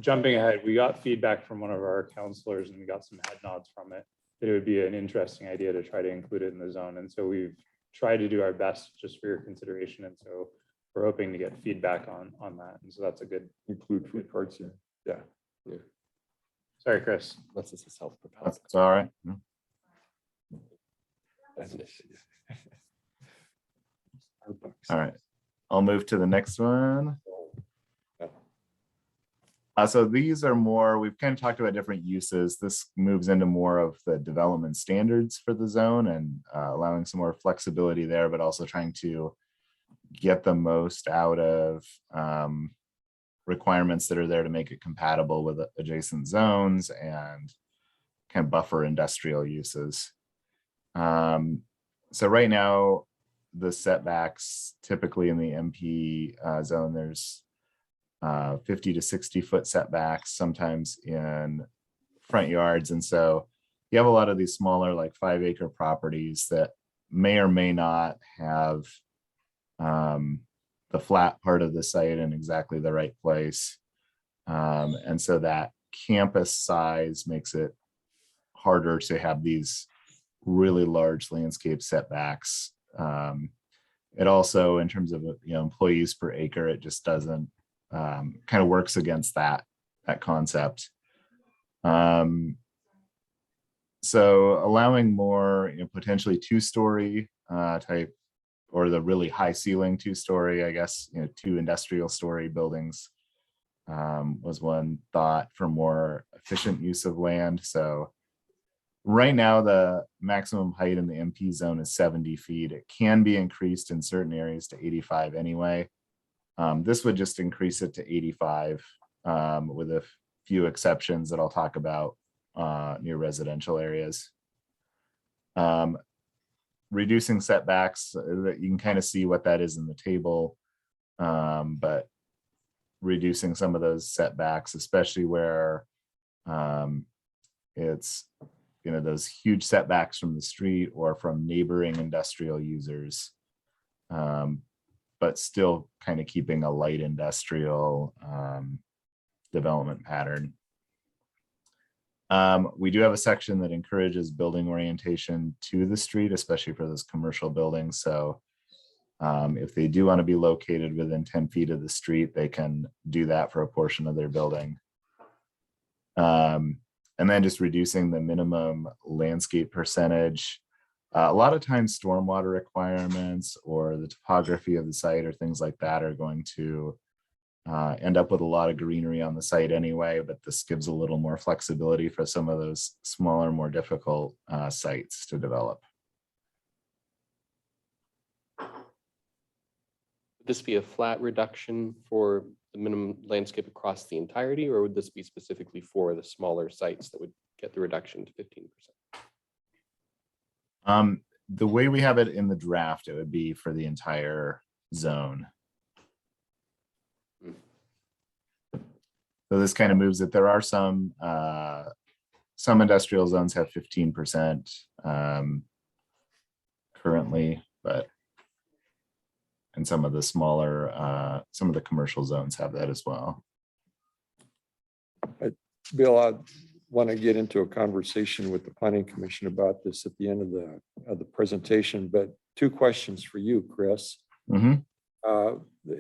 jumping ahead. We got feedback from one of our counselors and we got some head nods from it that it would be an interesting idea to try to include it in the zone. And so we've tried to do our best just for your consideration. And so we're hoping to get feedback on that. And so that's a good Include food carts in. Yeah. Sorry, Chris. Unless it's a self-propelled. That's all right. All right, I'll move to the next one. So these are more, we've kind of talked about different uses. This moves into more of the development standards for the zone and allowing some more flexibility there, but also trying to get the most out of requirements that are there to make it compatible with adjacent zones and kind of buffer industrial uses. So right now, the setbacks typically in the MP zone, there's 50 to 60 foot setbacks, sometimes in front yards. And so you have a lot of these smaller, like 5-acre properties that may or may not have the flat part of the site in exactly the right place. And so that campus size makes it harder to have these really large landscape setbacks. It also, in terms of employees per acre, it just doesn't kind of works against that concept. So allowing more potentially 2-story type, or the really high ceiling 2-story, I guess, 2 industrial story buildings was one thought for more efficient use of land. So right now, the maximum height in the MP zone is 70 feet. It can be increased in certain areas to 85 anyway. This would just increase it to 85 with a few exceptions that I'll talk about near residential areas. Reducing setbacks, that you can kind of see what that is in the table, but reducing some of those setbacks, especially where it's those huge setbacks from the street or from neighboring industrial users, but still kind of keeping a light industrial development pattern. We do have a section that encourages building orientation to the street, especially for those commercial buildings. So if they do want to be located within 10 feet of the street, they can do that for a portion of their building. And then just reducing the minimum landscape percentage. A lot of times stormwater requirements or the topography of the site or things like that are going to end up with a lot of greenery on the site anyway, but this gives a little more flexibility for some of those smaller, more difficult sites to develop. Would this be a flat reduction for the minimum landscape across the entirety, or would this be specifically for the smaller sites that would get the reduction to 15%? the way we have it in the draft, it would be for the entire zone. So this kind of moves it. There are some industrial zones have 15% currently, and some of the smaller, some of the commercial zones have that as well. Bill, I want to get into a conversation with the planning commission about this at the end of the presentation, but two questions for you, Chris. Mhm.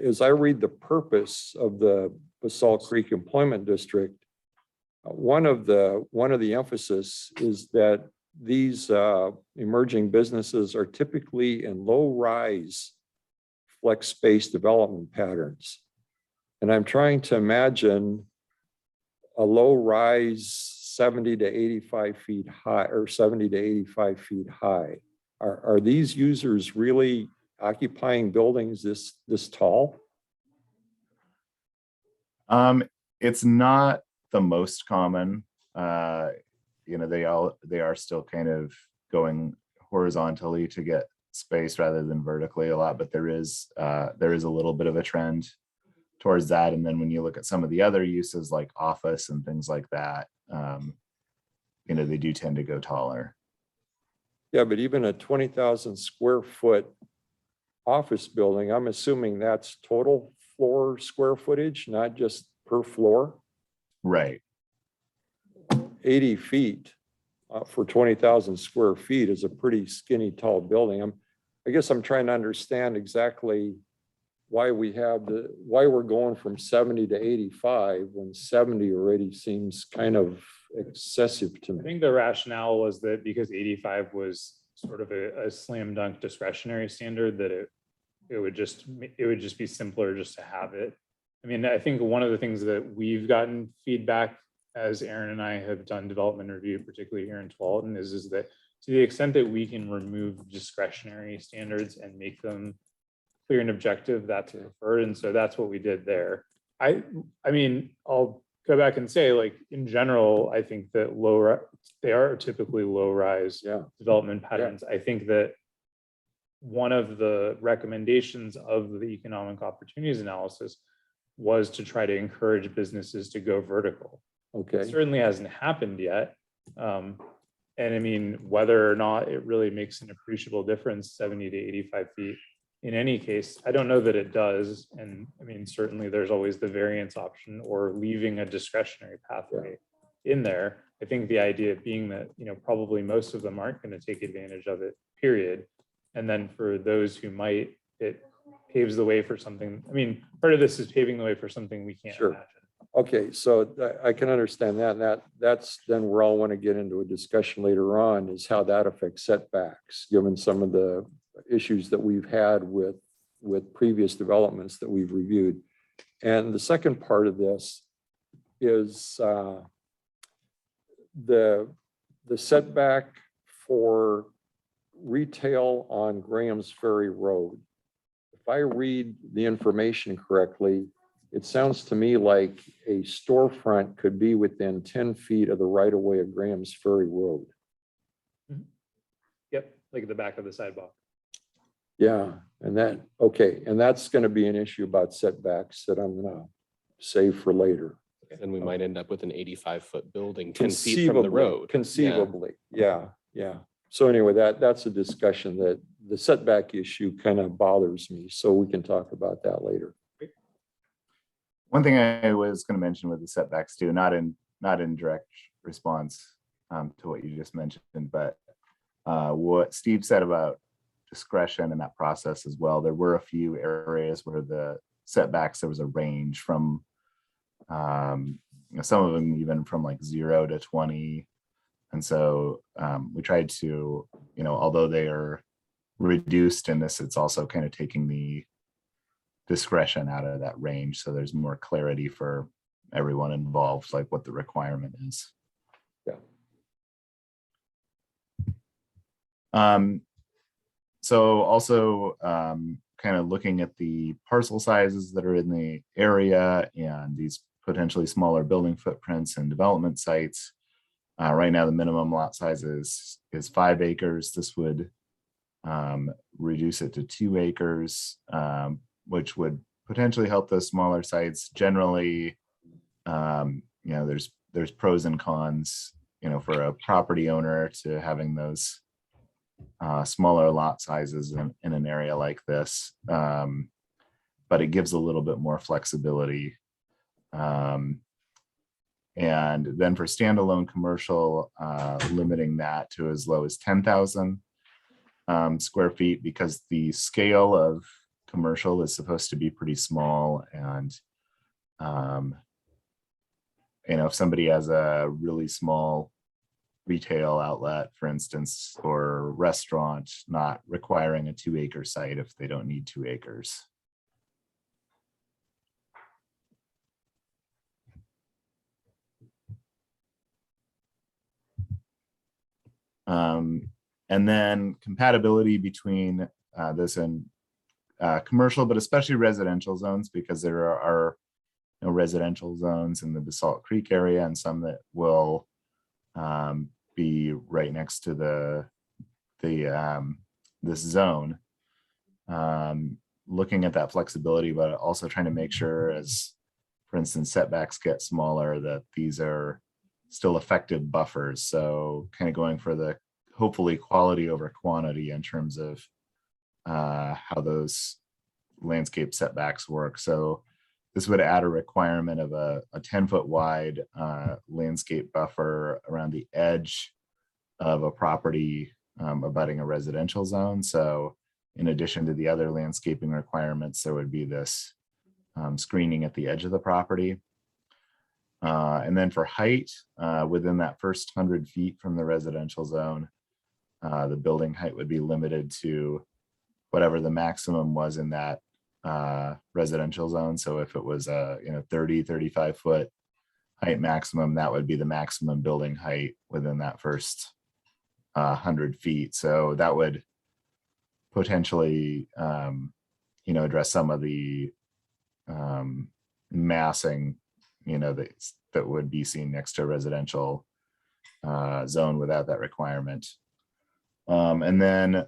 As I read the purpose of the Basalt Creek Employment District, one of the emphasis is that these emerging businesses are typically in low-rise flex space development patterns. And I'm trying to imagine a low-rise 70 to 85 feet high, or 70 to 85 feet high. Are these users really occupying buildings this tall? It's not the most common. They are still kind of going horizontally to get space rather than vertically a lot, but there is a little bit of a trend towards that. And then when you look at some of the other uses like office and things like that, they do tend to go taller. Yeah, but even a 20,000 square foot office building, I'm assuming that's total floor square footage, not just per floor. Right. 80 feet for 20,000 square feet is a pretty skinny, tall building. I guess I'm trying to understand exactly why we're going from 70 to 85 when 70 already seems kind of excessive to I me. think the rationale was that because 85 was sort of a slam dunk discretionary standard, that it would just be simpler just to have it. I mean, I think one of the things that we've gotten feedback as Aaron and I have done development review, particularly here in Tualatin, is that to the extent that we can remove discretionary standards and make them clear and objective, that's preferred. And so that's what we did there. I mean, I'll go back and say, like, in general, I think that they are typically low-rise development patterns. I think that one of the recommendations of the economic opportunities analysis was to try to encourage businesses to go vertical. Okay. It certainly hasn't happened yet. And I mean, whether or not it really makes an appreciable difference, 70 to 85 feet, in any case, I don't know that it does. And I mean, certainly there's always the variance option or leaving a discretionary pathway in there. I think the idea being that, probably most of them aren't going to take advantage of it, period. And then for those who might, it paves the way for something. I mean, part of this is paving the way for something we can't imagine. Okay, so I can understand that. And that's then where I'll want to get into a discussion later on is how that affects setbacks, given some of the issues that we've had with previous developments that we've reviewed. And the second part of this is the setback for retail on Graham's Ferry Road. If I read the information correctly, it sounds to me like a storefront could be within 10 feet of the right of way of Graham's Ferry Road. Yep, like at the back of the sidewalk. Yeah, and that's going to be an issue about setbacks that I'm going to save for later. Then we might end up with an 85-foot building 10 feet from the road. Conceivably, yeah. So anyway, that's a discussion that the setback issue kind of bothers me. So we can talk about that later. One thing I was going to mention with the setbacks too, not in direct response to what you just mentioned, but what Steve said about discretion in that process as well. There were a few areas where the setbacks, there was a range from some of them even from like 0 to 20. And so we tried to, although they are reduced in this, it's also kind of taking the discretion out of that range. So there's more clarity for everyone involved, like what the requirement is. So also kind of looking at the parcel sizes that are in the area and these potentially smaller building footprints and development sites. Right now, the minimum lot size is 5 acres. This would reduce it to 2 acres, which would potentially help those smaller sites. Generally, there's pros and cons, for a property owner to having those smaller lot sizes in an area like this. But it gives a little bit more flexibility. And then for standalone commercial, limiting that to as low as 10,000 square feet, because the scale of commercial is supposed to be pretty small. And if somebody has a really small retail outlet, for instance, or restaurant, not requiring a 2-acre site if they don't need 2 acres. And then compatibility between this and commercial, but especially residential zones, because there are residential zones in the Basalt Creek area and some that will be right next to this zone. Looking at that flexibility, but also trying to make sure, as for instance, setbacks get smaller, that these are still effective buffers. So kind of going for the hopefully quality over quantity in terms of how those landscape setbacks work. So this would add a requirement of a 10-foot wide landscape buffer around the edge of a property abutting a residential zone. So in addition to the other landscaping requirements, there would be this screening at the edge of the property. And then for height, within that first 100 feet from the residential zone, the building height would be limited to whatever the maximum was in that residential zone. So if it was a 35 foot height maximum, that would be the maximum building height within that first 100 feet. So that would potentially address some of the massing that would be seen next to a residential zone without that requirement. And then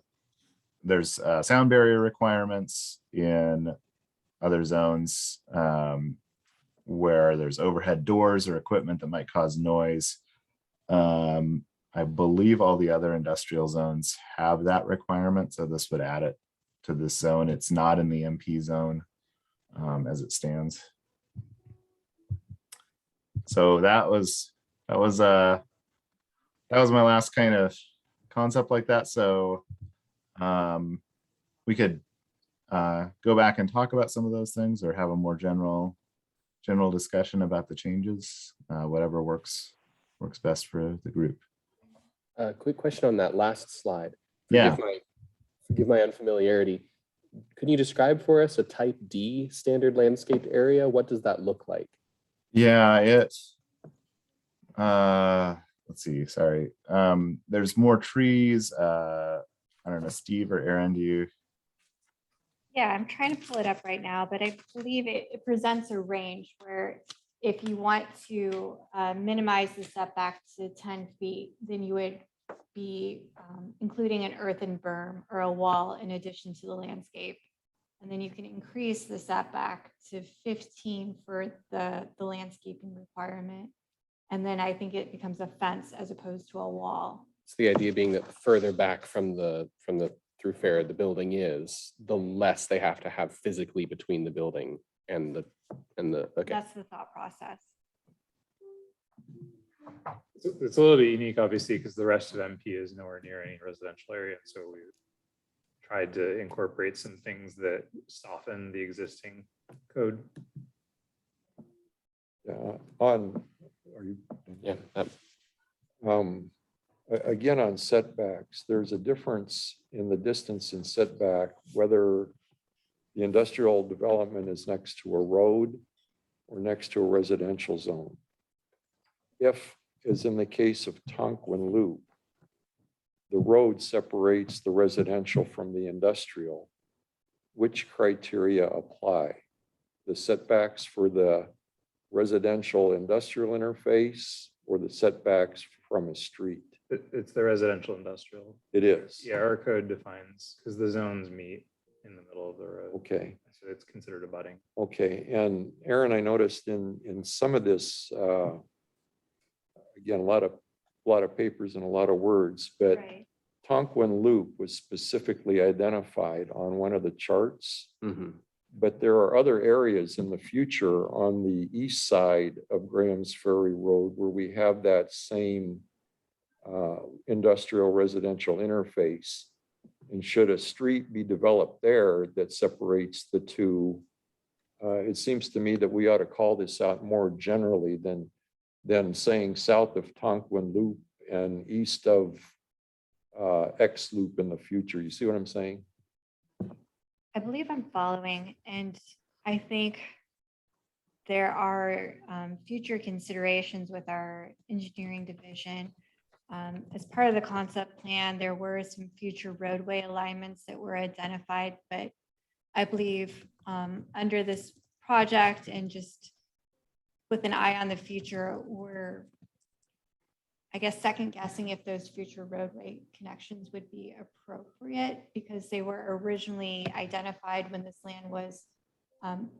there's sound barrier requirements in other zones where there's overhead doors or equipment that might cause noise. I believe all the other industrial zones have that requirement, so this would add it to this zone. It's not in the MP zone as it stands. So that was my last kind of concept like that. So we could go back and talk about some of those things, or have a more general discussion about the changes, whatever works best for the group. Quick question on that last slide. Yeah. Forgive my unfamiliarity. Can you describe for us a type D standard landscaped area? What does that look like? Yeah, let's see, sorry. There's more trees. I don't know, Steve or Aaron, do you? Yeah, I'm trying to pull it up right now, but I believe it presents a range where if you want to minimize the setback to 10 feet, then you would be including an earthen berm or a wall in addition to the landscape. And then you can increase the setback to 15 for the landscaping requirement. And then I think it becomes a fence as opposed to a wall. So the idea being that the further back from the thoroughfare the building is, the less they have to have physically between the building and the okay. That's the thought process. It's a little bit unique, obviously, because the rest of MP is nowhere near any residential area. So we tried to incorporate some things that soften the existing code. Yeah. Again, on setbacks, there's a difference in the distance in setback, whether the industrial development is next to a road or next to a residential zone. If, as in the case of Tonquin Loop, the road separates the residential from the industrial, which criteria apply? The setbacks for the residential industrial interface or the setbacks from a street? It's the residential industrial. It is. Yeah, our code defines, because the zones meet in the middle of the road. Okay. So it's considered abutting. Okay, and Aaron, I noticed in some of this, again, a lot of papers and a lot of words, but Right. Tonquin Loop was specifically identified on one of the charts. Mhm. But there are other areas in the future on the east side of Graham's Ferry Road where we have that same industrial residential interface. And should a street be developed there that separates the two, it seems to me that we ought to call this out more generally than saying south of Tonquin Loop and east of X Loop in the future. You see what I'm saying? I believe I'm following, and I think there are future considerations with our engineering division. As part of the concept plan, there were some future roadway alignments that were identified, but I believe under this project and just with an eye on the future, we're, I guess, second guessing if those future roadway connections would be appropriate because they were originally identified when this land was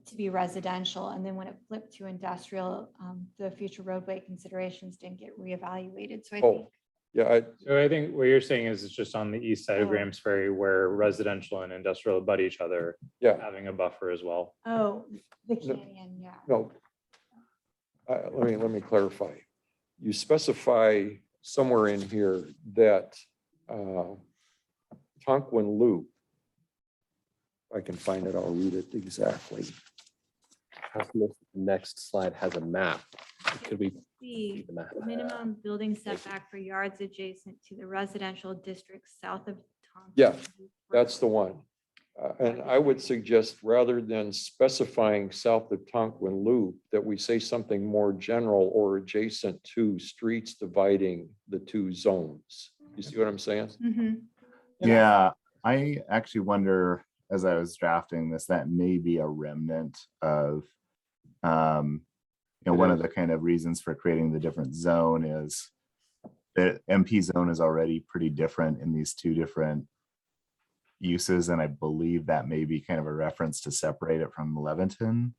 to be residential. And then when it flipped to industrial, the future roadway considerations didn't get reevaluated. So I think, Yeah, So I think what you're saying is it's just on the east side of Oh. Graham's Ferry where residential and industrial butt each other, yeah, having a buffer as well. oh, the No. canyon, yeah. no. Let me clarify. You specify somewhere in here that Tonquin Loop, if I can find it, I'll read it exactly. The next slide has a map. Could we see The the map? minimum building setback for yards adjacent to the residential district south of Tonkin. Yeah, That's the one. And I would suggest rather than specifying south of Tonquin Loop, that we say something more general or adjacent to streets dividing the two zones. You see what I'm saying? Mhm. Yeah, I actually wonder, as I was drafting this, that may be a remnant of, one of the kind of reasons for creating the different zone is the MP zone is already pretty different in these two different uses, and I believe that may be kind of a reference to separate it from Leventon.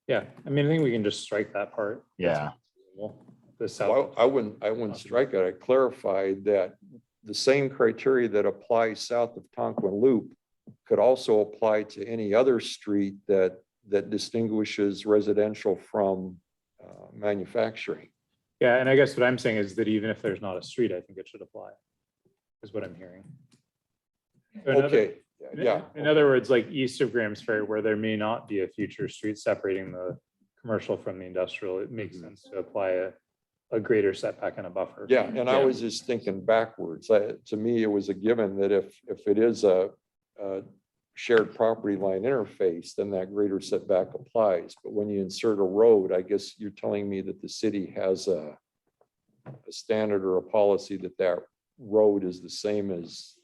Yeah, I mean, I think we can just strike that part. Yeah. The Well, south. I wouldn't strike it. I clarified that the same criteria that applies south of Tonquin Loop could also apply to any other street that distinguishes residential from manufacturing. Yeah, and I guess what I'm saying is that even if there's not a street, I think it should apply, is what I'm hearing. So in other- Okay, yeah. In other words, like east of Graham's Ferry, where there may not be a future street separating the commercial from the industrial, it makes sense to apply a greater setback and a buffer. Yeah, and I was just thinking backwards. To me, it was a given that if it is a shared property line interface, then that greater setback applies. But when you insert a road, I guess you're telling me that the city has a standard or a policy that road is the same as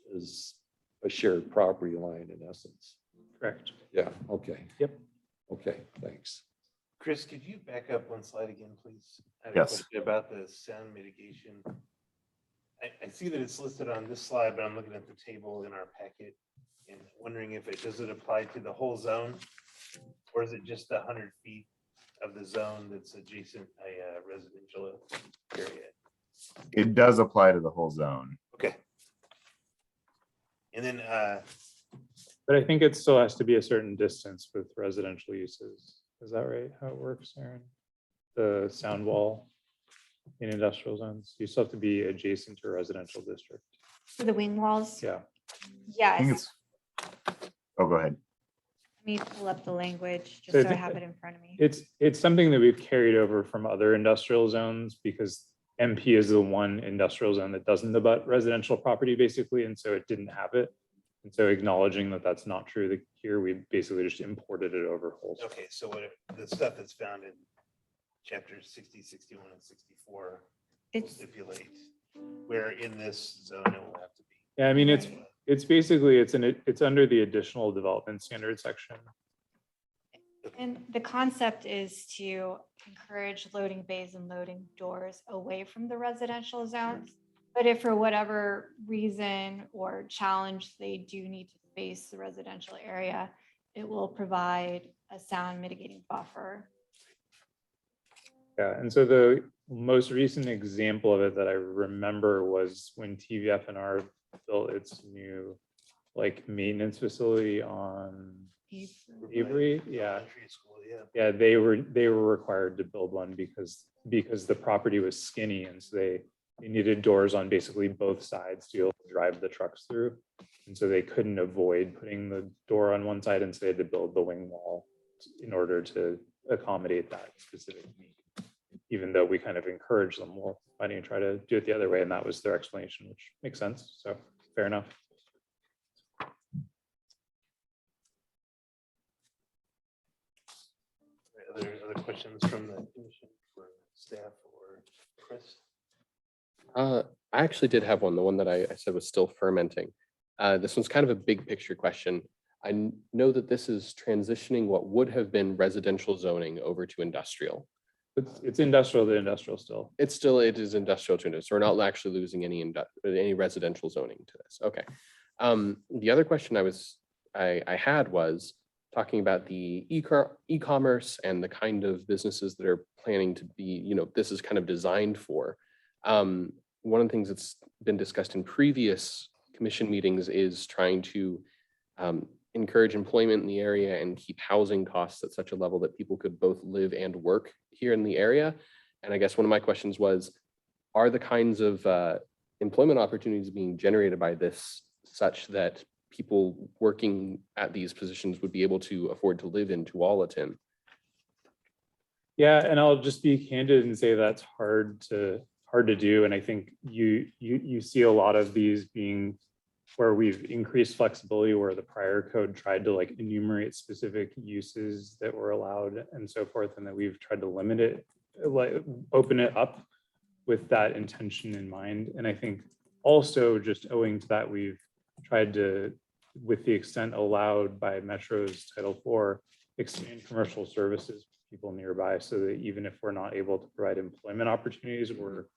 a shared property line in essence. Correct. Yeah, okay. Yep. Okay, thanks. Chris, could you back up one slide again, please? I have a Yes. question about the sound mitigation. I see that it's listed on this slide, but I'm looking at the table in our packet and wondering if does it apply to the whole zone? Or is it just the 100 feet of the zone that's adjacent a residential area? It does apply to the whole zone. Okay. And then, But I think it still has to be a certain distance with residential uses. Is that right? How it works, Aaron? The sound wall in industrial zones, you still have to be adjacent to a residential district. For the wing walls? Yeah. Yeah, I think it's, oh, go ahead. Let me pull up the language just So I so I think have it in front of me. It's something that we've carried over from other industrial zones because MP is the one industrial zone that doesn't abut residential property basically, and so it didn't have it. And so acknowledging that that's not true here, we basically just imported it over wholesale. okay, so the stuff that's found in chapters 60, 61, and 64 will It's, stipulate where in this zone it will have to be. Yeah, I mean, it's Right. basically, it's under the additional development standard section. And the concept is to encourage loading bays and loading doors away from the residential zones. But if for whatever reason or challenge, they do need to face the residential area, it will provide a sound mitigating buffer. Yeah, and so the most recent example of it that I remember was when TVF&R built its new like maintenance facility on Avery. Yeah, Elementary school, yeah. yeah, they were required to build one because the property was skinny, and so they needed doors on basically both sides to be able to drive the trucks through. And so they couldn't avoid putting the door on one side, and so they had to build the wing wall in order to accommodate that specific need. Even though we kind of encourage them, well, why don't you try to do it the other way? And that was their explanation, which makes sense. So fair enough. Other questions from the commission for staff or Chris? I actually did have one, the one that I said was still fermenting. This one's kind of a big picture question. I know that this is transitioning what would have been residential zoning over to industrial. It's industrial to industrial still. It is industrial to industrial. We're not actually losing any residential zoning to this. Okay. The other question I had was talking about the e-commerce and the kind of businesses that are planning to be, this is kind of designed for. One of the things that's been discussed in previous commission meetings is trying to encourage employment in the area and keep housing costs at such a level that people could both live and work here in the area. And I guess one of my questions was, are the kinds of employment opportunities being generated by this such that people working at these positions would be able to afford to live in Tualatin? Yeah, and I'll just be candid and say that's hard to do. And I think you see a lot of these being where we've increased flexibility, where the prior code tried to like enumerate specific uses that were allowed and so forth, and that we've tried to limit it, like open it up with that intention in mind. And I think also just owing to that, we've tried to, with the extent allowed by Metro's Title IV, expand commercial services for people nearby, so that even if we're not able to provide employment opportunities, we're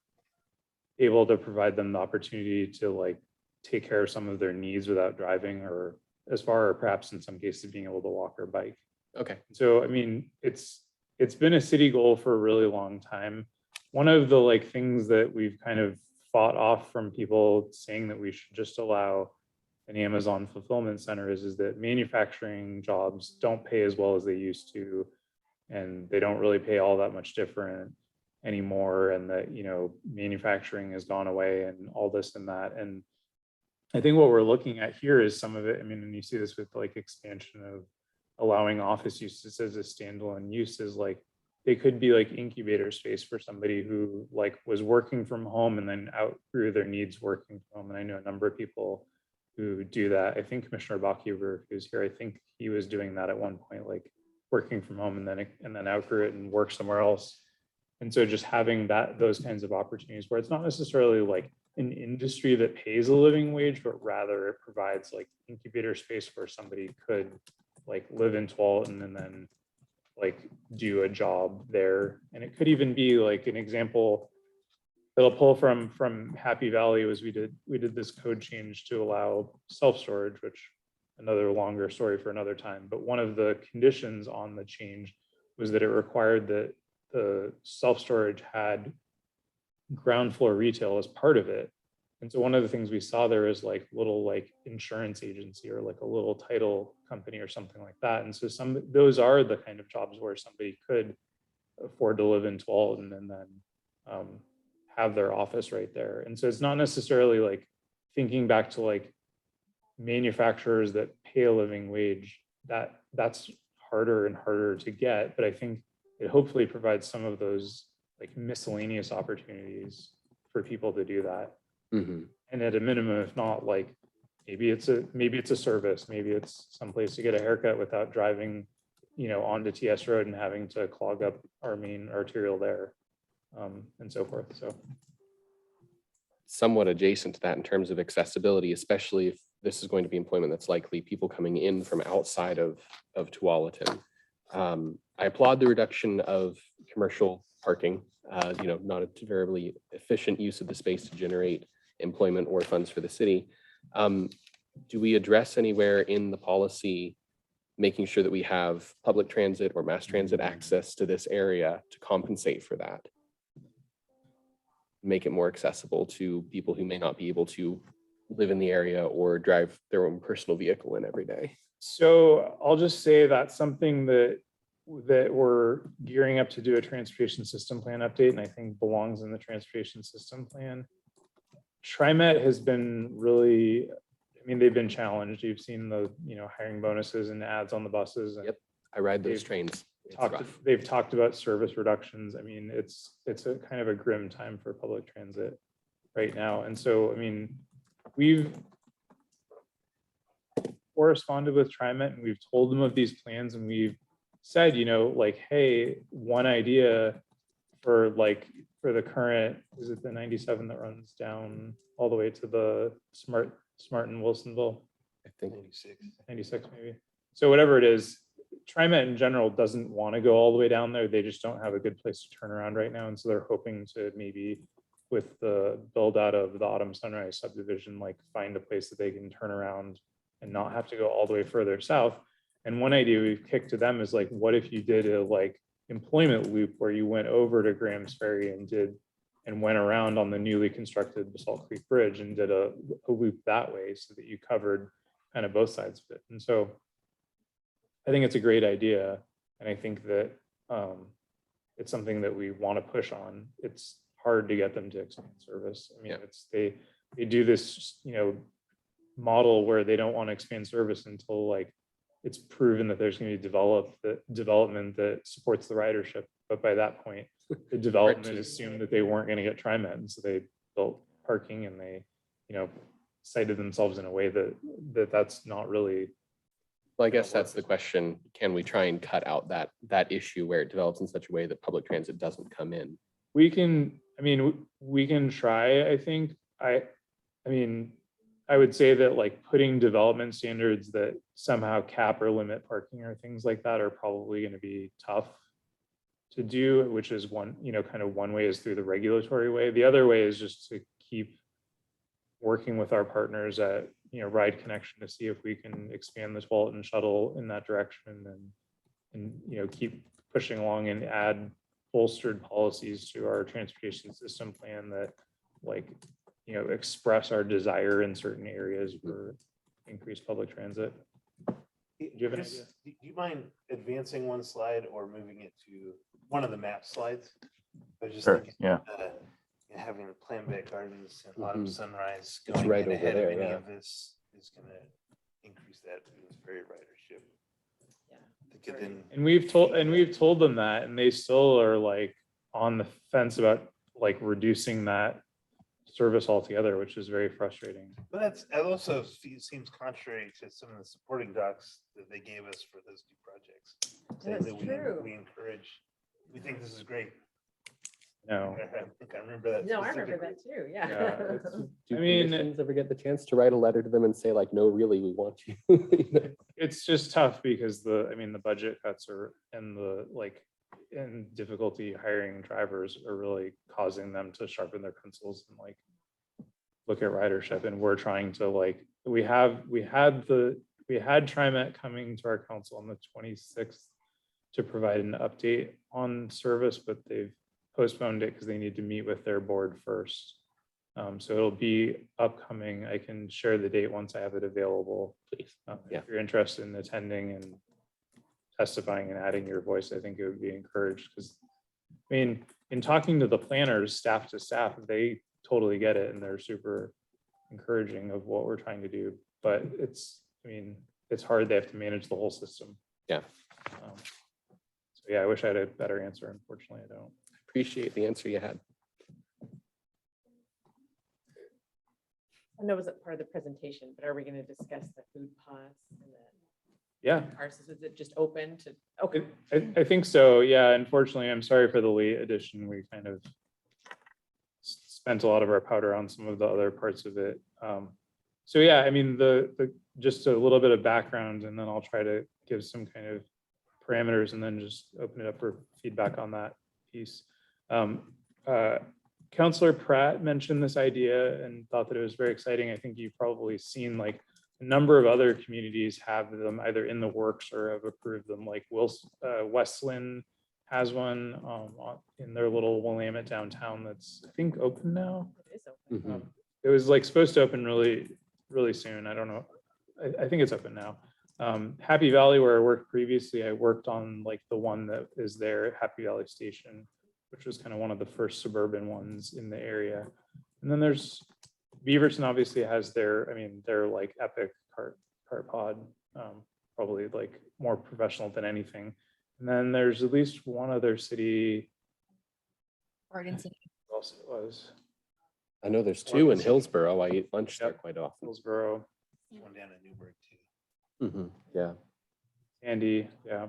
able to provide them the opportunity to like take care of some of their needs without driving or as far, or perhaps in some cases being able to walk or bike. Okay. So, I mean, it's been a city goal for a really long time. One of the like things that we've kind of fought off from people saying that we should just allow an Amazon fulfillment center is that manufacturing jobs don't pay as well as they used to, and they don't really pay all that much different anymore, and that, manufacturing has gone away and all this and that. And I think what we're looking at here is some of it. I mean, and you see this with like expansion of allowing office uses as a standalone use, is like they could be like incubator space for somebody who like was working from home and then outgrew their needs working from home. And I know a number of people who do that. I think Commissioner Bachhuber, who's here, I think he was doing that at one point, like working from home and then outgrew it and worked somewhere else. And so just having those kinds of opportunities where it's not necessarily like an industry that pays a living wage, but rather it provides like incubator space where somebody could like live in Tualatin and then like do a job there. And it could even be like an example that'll pull from Happy Valley was we did this code change to allow self-storage, which another longer story for another time. But one of the conditions on the change was that it required that the self-storage had ground floor retail as part of it. And so one of the things we saw there is like little like insurance agency or like a little title company or something like that. And so those are the kind of jobs where somebody could afford to live in Tualatin and then have their office right there. And so it's not necessarily like thinking back to like manufacturers that pay a living wage, that's harder and harder to get. But I think it hopefully provides some of those like miscellaneous opportunities for people to do that. Mm-hmm. And at a minimum, if not, like maybe it's a service, maybe it's someplace to get a haircut without driving, onto TS Road and having to clog up our main arterial there, and so forth. So Somewhat adjacent to that in terms of accessibility, especially if this is going to be employment that's likely people coming in from outside of Tualatin. I applaud the reduction of commercial parking, not a terribly efficient use of the space to generate employment or funds for the city. Do we address anywhere in the policy making sure that we have public transit or mass transit access to this area to compensate for that? Make it more accessible to people who may not be able to live in the area or drive their own personal vehicle in every day. So I'll just say that's something that we're gearing up to do a transportation system plan update, and I think belongs in the transportation system plan. TriMet has been really, they've been challenged. You've seen the, hiring bonuses and ads on the buses. And Yep, I ride those trains. It's rough. they've talked about service reductions. It's a kind of a grim time for public transit right now. And so, we've corresponded with TriMet and we've told them of these plans, and we've said, hey, one idea for the current, is it the 97 that runs down all the way to the Smart in Wilsonville? I think 96 maybe. So whatever it is, TriMet in general doesn't want to go all the way down there. They just don't have a good place to turn around right now. And so they're hoping to maybe, with the build out of the Autumn Sunrise subdivision, find a place that they can turn around and not have to go all the way further south. And one idea we've kicked to them is what if you did a employment loop where you went over to Graham's Ferry and went around on the newly constructed Basalt Creek Bridge and did a loop that way, so that you covered kind of both sides of it. And so I think it's a great idea. And I think that it's something that we want to push on. It's hard to get them to expand service. They do this, model where they don't want to expand service until it's proven that there's going to be development that supports the ridership. But by that point, the development assumed that they weren't going to get TriMet. And so they built parking, and they, cited themselves in a way that's not really. Well, I guess that's the question. Can we try and cut out that issue where it develops in such a way that public transit doesn't come in? We can try, I think. I would say that putting development standards that somehow cap or limit parking or things like that are probably going to be tough to do, which is one way is through the regulatory way. The other way is just to keep working with our partners at, Ride Connection to see if we can expand the Tualatin shuttle in that direction, and keep pushing along and add bolstered policies to our transportation system plan that express our desire in certain areas for increased public transit. Do you have an idea? Do you mind advancing one slide or moving it to one of the map slides? I was just Sure, thinking, yeah. having the Plan Bay Gardens and Autumn Sunrise It's going right in over ahead there, of any yeah. of this is going to increase that ferry ridership. Yeah. To get in. And we've told them that, and they still are on the fence about reducing that service altogether, which is very frustrating. But that also seems contrary to some of the supporting docs that they gave us for those two projects. Saying That's that true. we think this is great. No. I think I remember that. No, I remember specifically. that too, yeah. Yeah, it's- Do I mean- commissions ever get the chance to write a letter to them and say no, really, we want you? It's just tough because the budget cuts and difficulty hiring drivers are really causing them to sharpen their pencils and look at ridership. And we're trying to we had TriMet coming to our council on the 26th to provide an update on service, but they've postponed it because they need to meet with their board first. So it'll be upcoming. I can share the date once I have it available. Please. Yeah. If you're interested in attending and testifying and adding your voice, I think it would be encouraged, because in talking to the planners, staff to staff, they totally get it and they're super encouraging of what we're trying to do. But it's hard. They have to manage the whole system. Yeah. So yeah, I wish I had a better answer. Unfortunately, I don't. Appreciate the answer you had. I know it wasn't part of the presentation, but are we going to discuss the food pause and the Yeah, parcels? Is it just open to, okay, I think so. Yeah, unfortunately, I'm sorry for the late addition. We kind of spent a lot of our powder on some of the other parts of it. So yeah, the just a little bit of background, and then I'll try to give some kind of parameters and then just open it up for feedback on that piece. Councillor Pratt mentioned this idea and thought that it was very exciting. I think you've probably seen like a number of other communities have them either in the works or have approved them, like Westland has one in their little Willamette downtown that's, I think, open now. It is open. It was like supposed to open really soon. I don't know. I think it's open now. Happy Valley, where I worked previously, I worked on like the one that is there at Happy Valley Station, which was kind of one of the first suburban ones in the area. And then there's Beaverton obviously has their like epic cart pod, probably like more professional than anything. And then there's at least one other city. Oregon City. What else it was? I know there's two in Hillsborough. I eat lunch there Yep. quite often. Hillsborough, One down in Newburgh too. Yeah. Andy, yeah.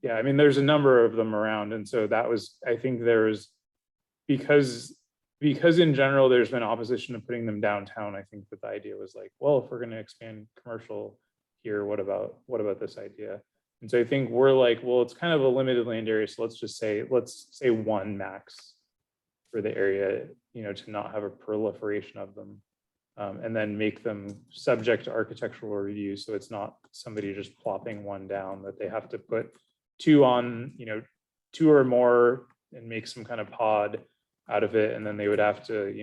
Yeah, I mean, there's a number of them around. And so that was, I think there was, because in general, there's been opposition to putting them downtown. I think that the idea was like, well, if we're going to expand commercial here, what about this idea? And so I think we're like, well, it's kind of a limited land area. So let's say one max for the area, to not have a proliferation of them. And then make them subject to architectural review. So it's not somebody just plopping one down, that they have to put two on, two or more and make some kind of pod out of it. And then they would have to,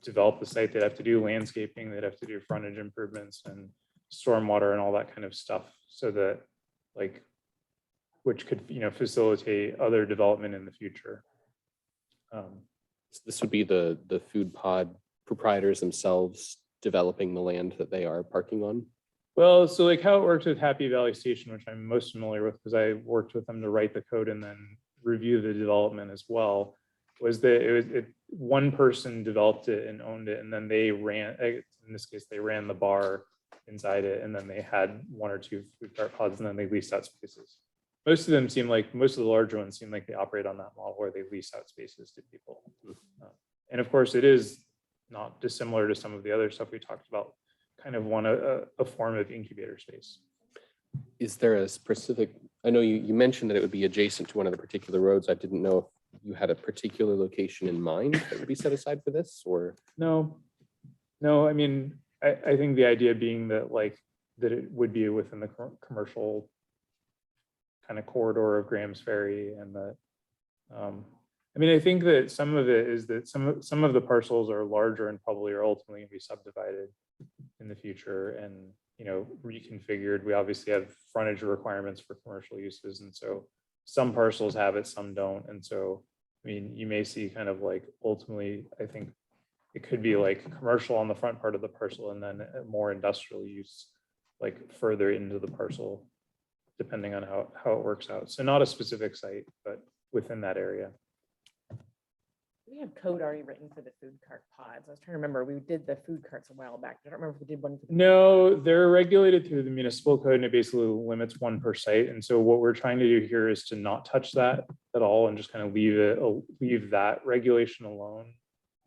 develop the site. They'd have to do landscaping. They'd have to do frontage improvements and stormwater and all that kind of stuff. So that like, which could, facilitate other development in the future. This would be the food pod proprietors themselves developing the land that they are parking on. Well, so like how it worked with Happy Valley Station, which I'm most familiar with because I worked with them to write the code and then review the development as well, was that one person developed it and owned it, and then they ran, in this case, they ran the bar inside it, and then they had one or two food cart pods, and then they leased out spaces. Most of the larger ones seem like they operate on that model where they lease out spaces to people. And of course, it is not dissimilar to some of the other stuff we talked about, kind of a form of incubator space. Is there a specific, I know you mentioned that it would be adjacent to one of the particular roads. I didn't know if you had a particular location in mind that would be set aside for this, or? No, I mean, I think the idea being that that it would be within the commercial kind of corridor of Graham's Ferry, and that, I mean, I think that some of it is that some of the parcels are larger and probably are ultimately going to be subdivided in the future and, reconfigured. We obviously have frontage requirements for commercial uses. And so some parcels have it, some don't. And so, I mean, you may see kind of like ultimately, I think it could be like commercial on the front part of the parcel and then a more industrial use like further into the parcel, depending on how it works out. So not a specific site, but within that area. We have code already written for the food cart pods. I was trying to remember, we did the food carts a while back. I don't remember if we did one. For the No, they're regulated through the municipal code, and it basically limits one per site. And so what we're trying to do here is to not touch that at all and just kind of leave that regulation alone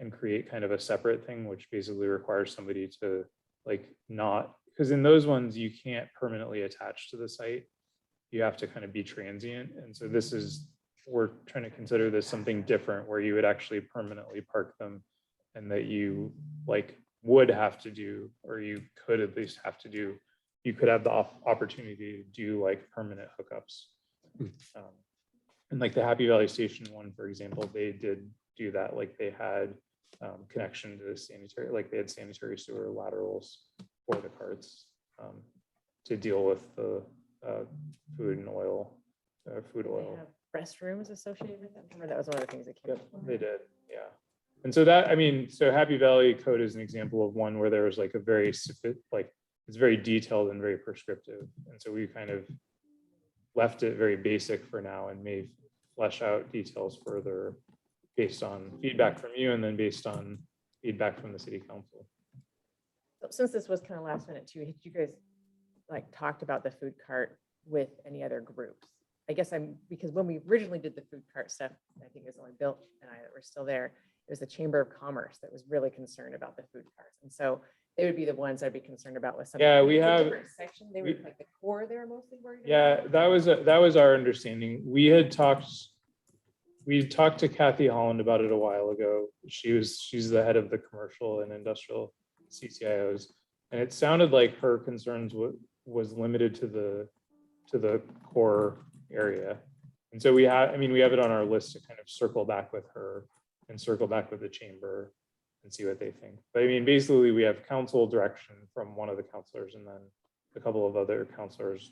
and create kind of a separate thing, which basically requires somebody to because in those ones you can't permanently attach to the site. You have to kind of be transient. And so we're trying to consider this something different where you would actually permanently park them, and that you would have to do, or you could at least have to do, you could have the opportunity to do permanent hookups. And the Happy Valley Station one, for example, they did do that. They had connection to the sanitary, they had sanitary sewer laterals for the carts to deal with the food oil. They have restrooms associated with them. I remember that was one of the things that came Yep, up. they did, yeah. And so that, so Happy Valley code is an example of one where there was a very it's very detailed and very prescriptive. And so we kind of left it very basic for now and may flesh out details further based on feedback from you and then based on feedback from the city council. So since this was kind of last minute too, had you guys talked about the food cart with any other groups? I guess because when we originally did the food cart stuff, I think it was only Bill and I that were still there. It was the Chamber of Commerce that was really concerned about the food carts. And so They would be the ones I'd be concerned about with some. Yeah, we it's a have- different Section, they were we- like the core, they were mostly worried about. Yeah, that was our understanding. We talked to Kathy Holland about it a while ago. She's the head of the commercial and industrial CCIOs. And it sounded like her concerns was limited to the core area. And so we have it on our list to kind of circle back with her and circle back with the chamber and see what they think. But I mean, basically we have council direction from one of the counselors, and then a couple of other counselors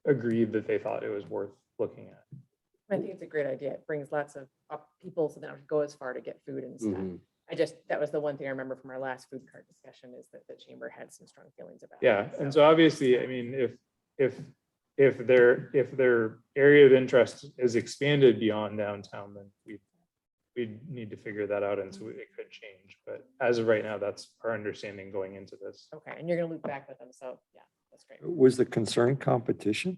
agreed that they thought it was worth looking at. I think it's a great idea. It brings lots of people so they don't have to go as far to get food and stuff. Mhm. That was the one thing I remember from our last food cart discussion is that the chamber had some strong feelings about. it. Yeah, and so obviously, I mean, if their area of interest is expanded beyond downtown, then we need to figure that out, and so it could change. But as of right now, that's our understanding going into this. Okay, and you're gonna loop back with them, so yeah, that's great. Was the concern competition?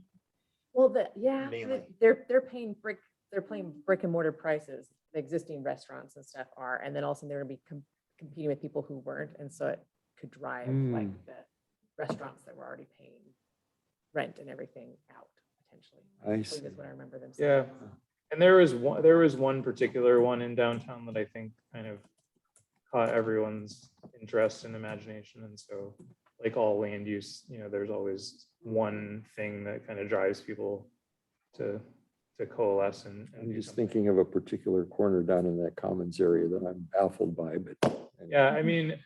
Well, Mainly. they're paying brick and mortar prices, the existing restaurants and stuff are, and then also they're gonna be competing with people who weren't, and so it could drive like the restaurants that were already paying rent and everything out potentially. I believe see. is what I remember them Yeah, saying. and there was one particular one in downtown that I think kind of caught everyone's interest and imagination, and so like all land use, there's always one thing that kind of drives people to coalesce and I'm do just something. thinking of a particular corner down in that commons area that I'm baffled by, but. Yeah, I mean,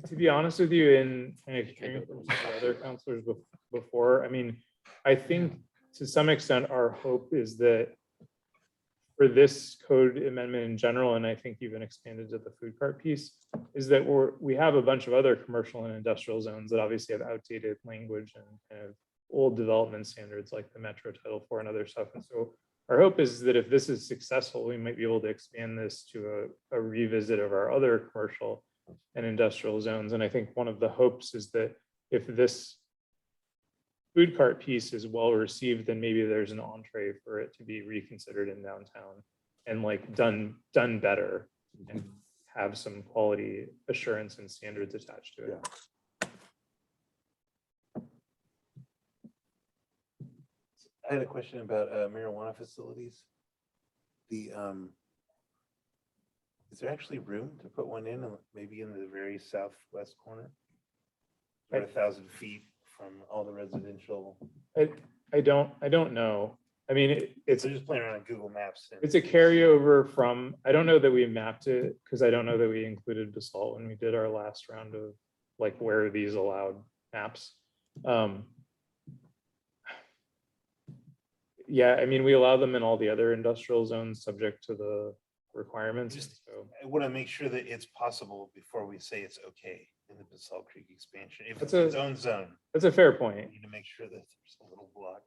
to be honest with you, in kind of hearing from some of the other counselors before, I mean, I think to some extent, our hope is that for this code amendment in general, and I think even expanded to the food cart piece, is that we have a bunch of other commercial and industrial zones that obviously have outdated language and kind of old development standards like the Metro Title IV and other stuff. And so our hope is that if this is successful, we might be able to expand this to a revisit of our other commercial and industrial zones. And I think one of the hopes is that if this food cart piece is well received, then maybe there's an entree for it to be reconsidered in downtown and like done better and have some quality assurance and standards attached to it. I had a question about marijuana facilities. Is there actually room to put one in, maybe in the very southwest corner? About 1,000 feet from all the residential. I don't know. I mean, it's So just playing around on Google Maps. a carryover from, I don't know that we mapped it because I don't know that we included basalt when we did our last round of like where are these allowed maps. Yeah, I mean, we allow them in all the other industrial zones subject to the requirements. So I want to make sure that it's possible before we say it's okay in the Basalt Creek expansion. If it's That's its own zone, that's a fair we point. need to make sure that there's a little block.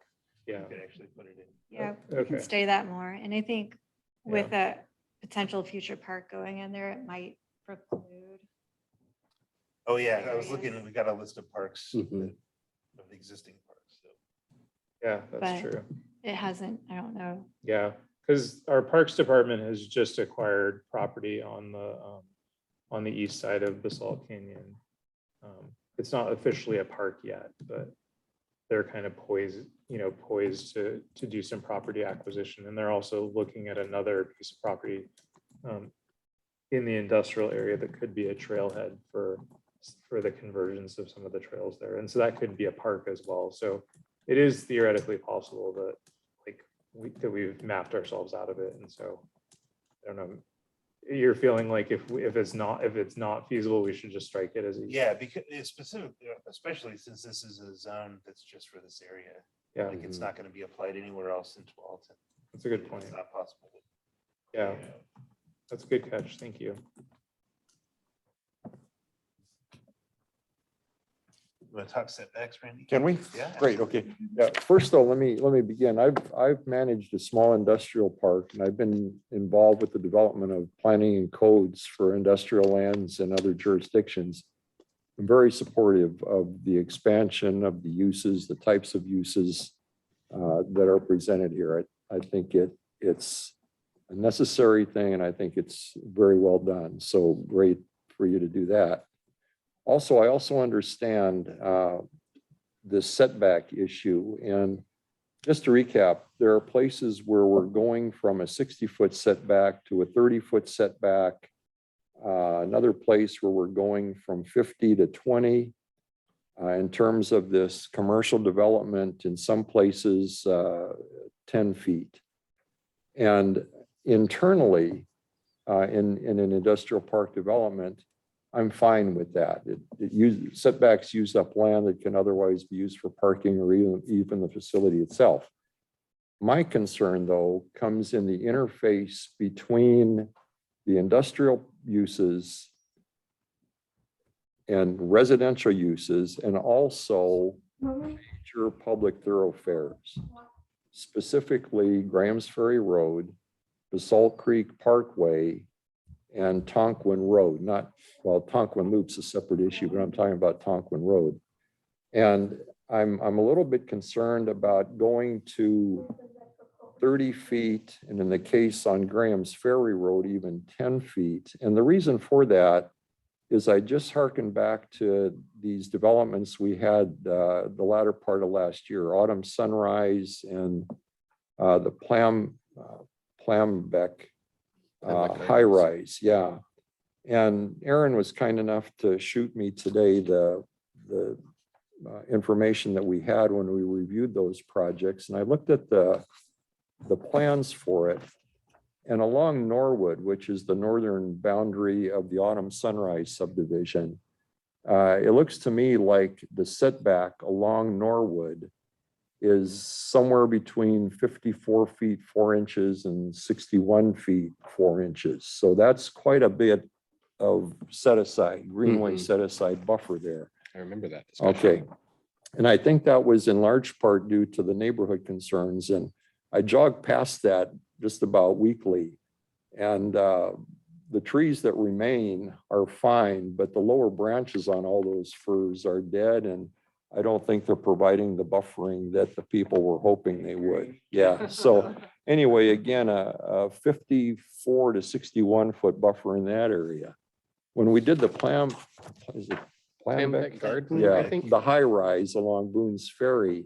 Yeah. You could actually put it in. Yeah, we Okay. can study that more. And I think with a potential future park going in there, it might preclude. Oh, yeah, I was looking, we got a list of parks, Mhm. of the existing parks, so. Yeah, that's But- true. It hasn't, I don't know. Yeah, because our Parks Department has just acquired property on the east side of Basalt Canyon. It's not officially a park yet, but they're kind of poised to do some property acquisition. And they're also looking at another piece of property in the industrial area that could be a trailhead for the conversions of some of the trails there. And so that could be a park as well. So it is theoretically possible that we've mapped ourselves out of it. And so I don't know, you're feeling like if it's not feasible, we should just strike it as a. Yeah, because it's specific, especially since this is a zone that's just for this area. Yeah, Like it's not going to be applied anywhere else in Tualatin. that's a good point. It's not possible. Yeah, that's a good catch. Thank you. You want to talk setbacks, Randy? Can we? Yeah. Great, okay. Yeah, first though, let me begin. I've managed a small industrial park and I've been involved with the development of planning and codes for industrial lands and other jurisdictions. I'm very supportive of the expansion of the uses, the types of uses that are presented here. I think it's a necessary thing and I think it's very well done. So great for you to do that. Also, I also understand the setback issue. And just to recap, there are places where we're going from a 60-foot setback to a 30-foot setback. Another place where we're going from 50 to 20. In terms of this commercial development, in some places, 10 feet. And internally, in an industrial park development, I'm fine with that. Setbacks use up land that can otherwise be used for parking or even the facility itself. My concern, though, comes in the interface between the industrial uses and residential uses, and also major public thoroughfares, specifically Graham's Ferry Road, Basalt Creek Parkway, and Tonquin Road. Tonquin Loop's a separate issue, but I'm talking about Tonquin Road. And I'm a little bit concerned about going to 30 feet, and in the case on Graham's Ferry Road, even 10 feet. And the reason for that is I just hearkened back to these developments we had the latter part of last year, Autumn Sunrise and the Plambeck high rise, yeah. And Aaron was kind enough to shoot me today the information that we had when we reviewed those projects, and I looked at the plans for it. And along Norwood, which is the northern boundary of the Autumn Sunrise subdivision, it looks to me like the setback along Norwood is somewhere between 54 feet 4 inches and 61 feet 4 inches. So that's quite a bit of set aside, greenway set aside buffer there. I remember that discussion. Okay. And I think that was in large part due to the neighborhood concerns. And I jogged past that just about weekly. And the trees that remain are fine, but the lower branches on all those firs are dead. And I don't think they're providing the buffering that the people were hoping they would. Yeah. So anyway, again, a 54 to 61 foot buffer in that area. When we did the Plambeck Garden, yeah, I think. the high rise along Boone's Ferry,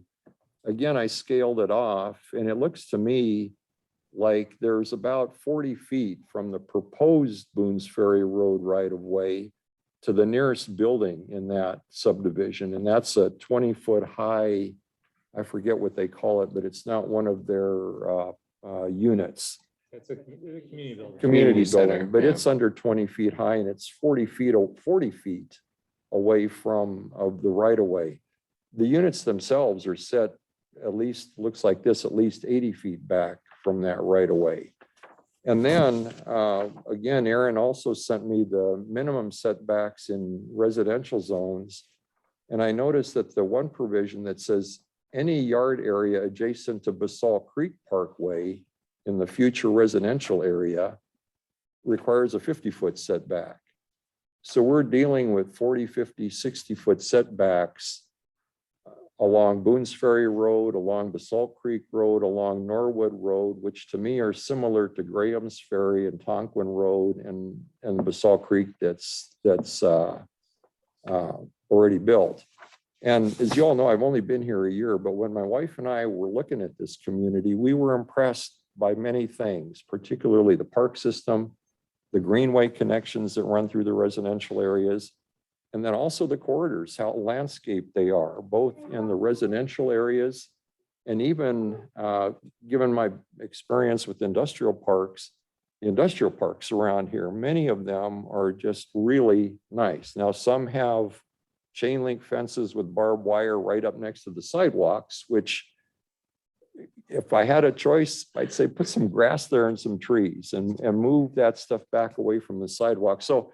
again, I scaled it off, and it looks to me like there's about 40 feet from the proposed Boone's Ferry Road right of way to the nearest building in that subdivision. And that's a 20-foot high, I forget what they call it, but it's not one of their units. It's a community building. Community center, building, but yeah. it's under 20 feet high, and it's 40 feet away from the right of way. The units themselves are set at least, looks like this, at least 80 feet back from that right of way. And then again, Aaron also sent me the minimum setbacks in residential zones. And I noticed that the one provision that says any yard area adjacent to Basalt Creek Parkway in the future residential area requires a 50-foot setback. So we're dealing with 40, 50, 60-foot setbacks along Boone's Ferry Road, along Basalt Creek Road, along Norwood Road, which to me are similar to Graham's Ferry and Tonquin Road and Basalt Creek that's already built. And as you all know, I've only been here a year, but when my wife and I were looking at this community, we were impressed by many things, particularly the park system, the greenway connections that run through the residential areas, and then also the corridors, how landscaped they are, both in the residential areas and even given my experience with industrial parks, the industrial parks around here, many of them are just really nice. Now, some have chain link fences with barbed wire right up next to the sidewalks, which if I had a choice, I'd say put some grass there and some trees and move that stuff back away from the sidewalk. So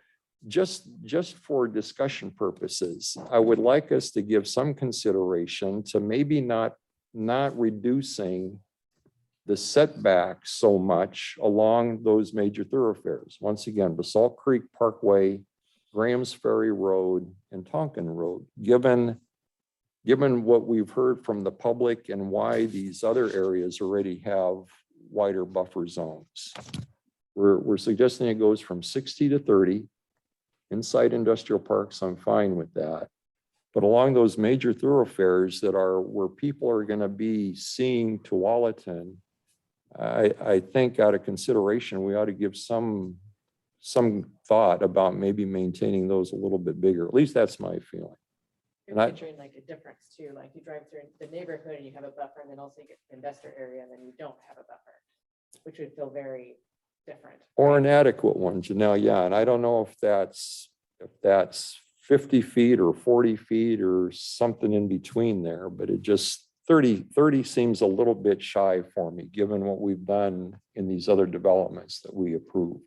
just for discussion purposes, I would like us to give some consideration to maybe not reducing the setbacks so much along those major thoroughfares. Once again, Basalt Creek Parkway, Graham's Ferry Road, and Tonquin Road, given what we've heard from the public and why these other areas already have wider buffer zones. We're suggesting it goes from 60 to 30. Inside industrial parks, I'm fine with that. But along those major thoroughfares that are where people are going to be seeing Tualatin, I think out of consideration, we ought to give some thought about maybe maintaining those a little bit bigger. At least that's my feeling. You're And I- picturing like a difference too, like you drive through the neighborhood and you have a buffer, and then also you get the investor area and then you don't have a buffer, which would feel very different. Or right? inadequate ones, Janelle, yeah, and I don't know if that's 50 feet or 40 feet or something in between there, but it just 30 seems a little bit shy for me, given what we've done in these other developments that we approve.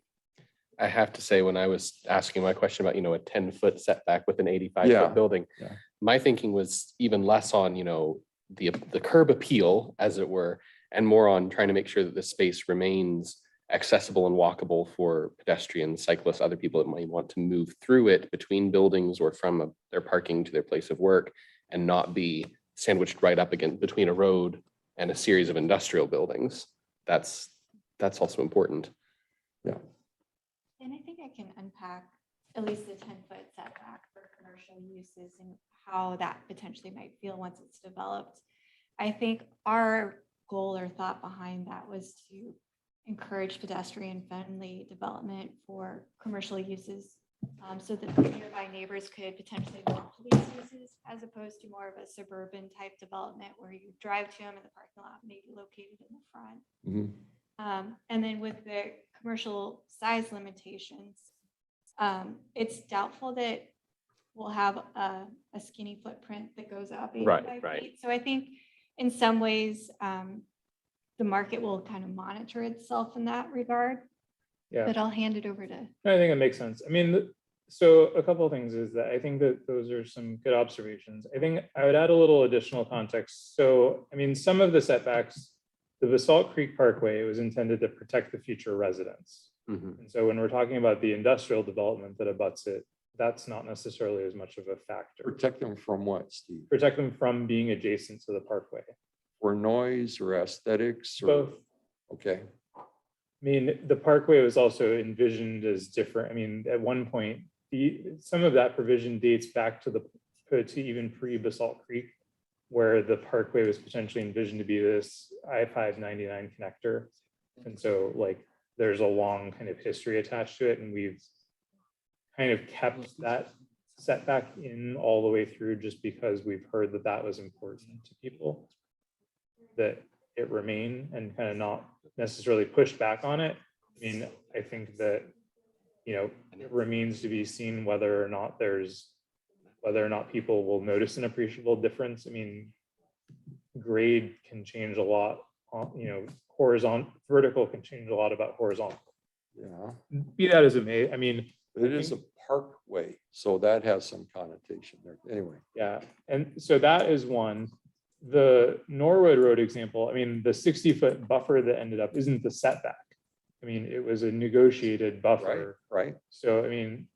I have to say, when I was asking my question about, a 10-foot setback with an 85-foot Yeah, building, yeah. my thinking was even less on, the curb appeal, as it were, and more on trying to make sure that the space remains accessible and walkable for pedestrians, cyclists, other people that might want to move through it between buildings or from their parking to their place of work, and not be sandwiched right up against between a road and a series of industrial buildings. That's also important. Yeah. And I think I can unpack at least the 10-foot setback for commercial uses and how that potentially might feel once it's developed. I think our goal or thought behind that was to encourage pedestrian-friendly development for commercial uses, so that nearby neighbors could potentially build police uses as opposed to more of a suburban type development where you drive to them and the parking lot may be located in the front. Mhm. And then with the commercial size limitations, it's doubtful that we'll have a skinny footprint that goes up 85 right. feet. So I think in some ways, the market will kind of monitor itself in that regard, Yeah, but I'll hand it over to. I think it makes sense. I mean, so a couple of things is that I think that those are some good observations. I think I would add a little additional context. So, I mean, some of the setbacks, the Basalt Creek Parkway was intended to protect the future residents. Mhm. And so when we're talking about the industrial development that abuts it, that's not necessarily as much of a factor. Protect them from what, Steve? Protect them from being adjacent to the parkway. For noise or aesthetics or? Both. Okay, I mean, the parkway was also envisioned as different. I mean, at one point, some of that provision dates back to even pre-Basalt Creek, where the parkway was potentially envisioned to be this I-599 connector. And so like, there's a long kind of history attached to it, and we've kind of kept that setback in all the way through just because we've heard that that was important to people, that it remain, and kind of not necessarily push back on it. I mean, I think that, it remains to be seen whether or not people will notice an appreciable difference. I mean, grade can change a lot, vertical can change a lot about horizontal. yeah. Be that as it may, I mean, It is a parkway, so that has some connotation there. Anyway, yeah, and so that is one. The Norwood Road example, I mean, the 60-foot buffer that ended up isn't the setback. I mean, it was a negotiated buffer. right? So, I mean,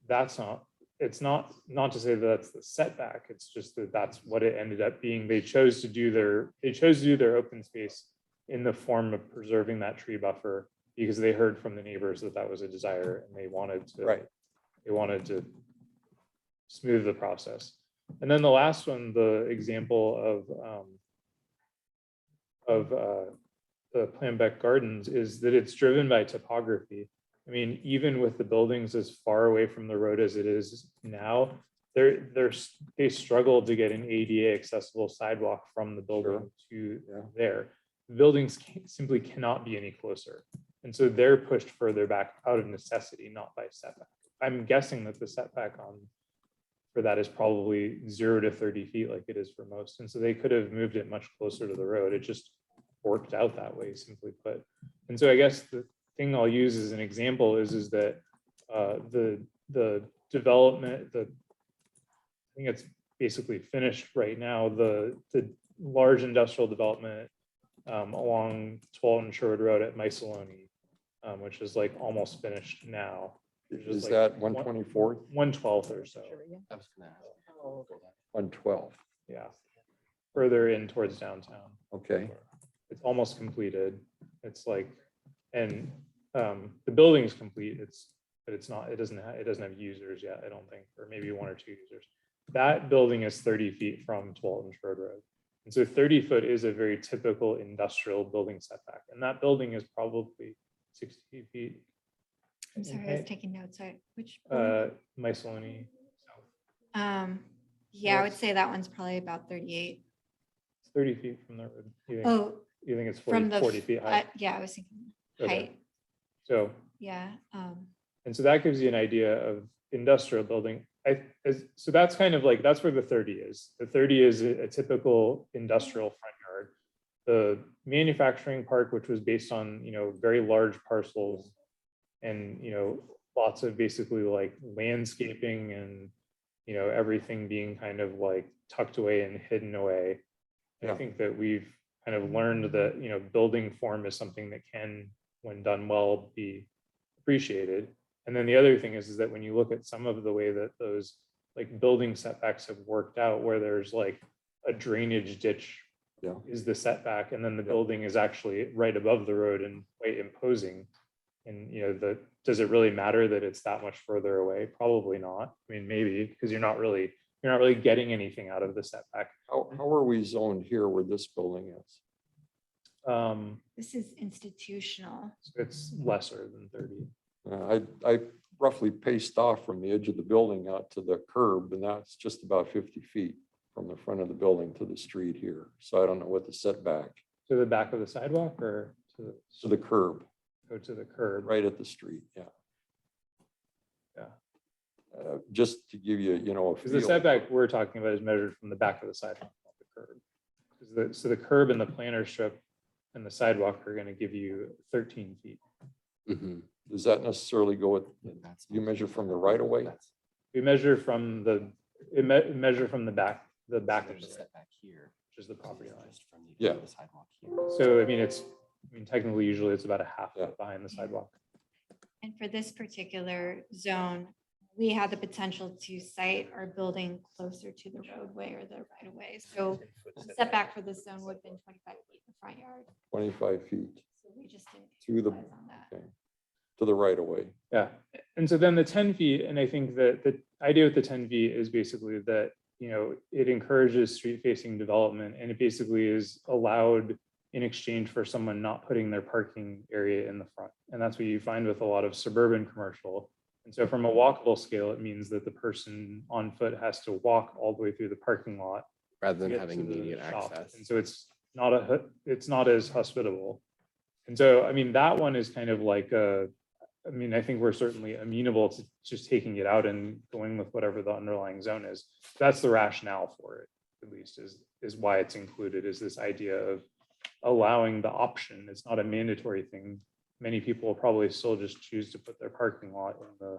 it's not to say that that's the setback, it's just that that's what it ended up being. They chose to do their open space in the form of preserving that tree buffer because they heard from the neighbors that that was a desire, and they wanted to smooth the process. And then the last one, the example of the Planbeck Gardens, is that it's driven by topography. I mean, even with the buildings as far away from the road as it is now, they struggle to get an ADA accessible sidewalk from the building to there. The buildings simply cannot be any closer. And so they're pushed further back out of necessity, not by setback. I'm guessing that the setback for that is probably 0 to 30 feet like it is for most. And so they could have moved it much closer to the road. It just worked out that way, simply put. And so I guess the thing I'll use as an example is that the development, I think it's basically finished right now, the large industrial development along 12 and Sherwood Road at Miscellany, which is like almost finished now. Is that 124th? 112th or so. I was gonna ask. 112. Yeah. Further in towards downtown. Okay, It's almost completed. It's like, and the building is complete. It's but it's not, it doesn't have users yet, I don't think, or maybe 1 or 2 users. That building is 30 feet from Walton Road Road. And so 30 foot is a very typical industrial building setback. And that building is probably 60 feet. I'm sorry, I was taking notes. Sorry, which? Miscellany. Yeah, I would say that one's probably about 38. It's 30 feet from the road. Oh, You think it's from 40, the, 40 feet high? yeah, I was thinking Okay. height. So, Yeah. and so that gives you an idea of industrial building. So that's kind of like, that's where the 30 is. The 30 is a typical industrial front yard. The manufacturing park, which was based on, very large parcels and, lots of basically like landscaping and, everything being kind of like tucked away and hidden away. And I Yeah. think that we've kind of learned that, building form is something that can, when done well, be appreciated. And then the other thing is that when you look at some of the way that those like building setbacks have worked out, where there's like a drainage ditch Yeah. is the setback, and then the building is actually right above the road and quite imposing. And does it really matter that it's that much further away? Probably not. I mean, maybe, because you're not really getting anything out of the setback. How are we zoned here where this building is? This is institutional. It's lesser than 30. I roughly paced off from the edge of the building out to the curb, and that's just about 50 feet from the front of the building to the street here. So I don't know what the setback To the back of the sidewalk or to the curb, to the curb? right at the street. Yeah. Yeah. Just to give you, a Because the feel. setback we're talking about is measured from the back of the sidewalk, not the curb. So the curb and the planter strip and the sidewalk are going to give you 13 feet. Mhm. Does that necessarily go with, you measure from the right of way? We measure from measure from the back of the road, Setback here. which is the property line. Yeah. The sidewalk here. So, technically, usually it's about a half Yeah. foot behind the sidewalk. And for this particular zone, we had the potential to site our building closer to the roadway or the right of way. So setback for this zone would have been 25 feet in the front yard. 25 feet So we just didn't to the, capitalize on that. okay, to the right of way. Yeah, and so then the 10 feet, and I think that the idea with the 10 feet is basically that, it encourages street facing development, and it basically is allowed in exchange for someone not putting their parking area in the front. And that's what you find with a lot of suburban commercial. And so from a walkable scale, it means that the person on foot has to walk all the way through the parking lot Rather to than get having to the immediate shop. access. And so it's not as hospitable. And so, that one is kind of like I think we're certainly amenable to just taking it out and going with whatever the underlying zone is. That's the rationale for it, at least, is why it's included, is this idea of allowing the option. It's not a mandatory thing. Many people will probably still just choose to put their parking lot in the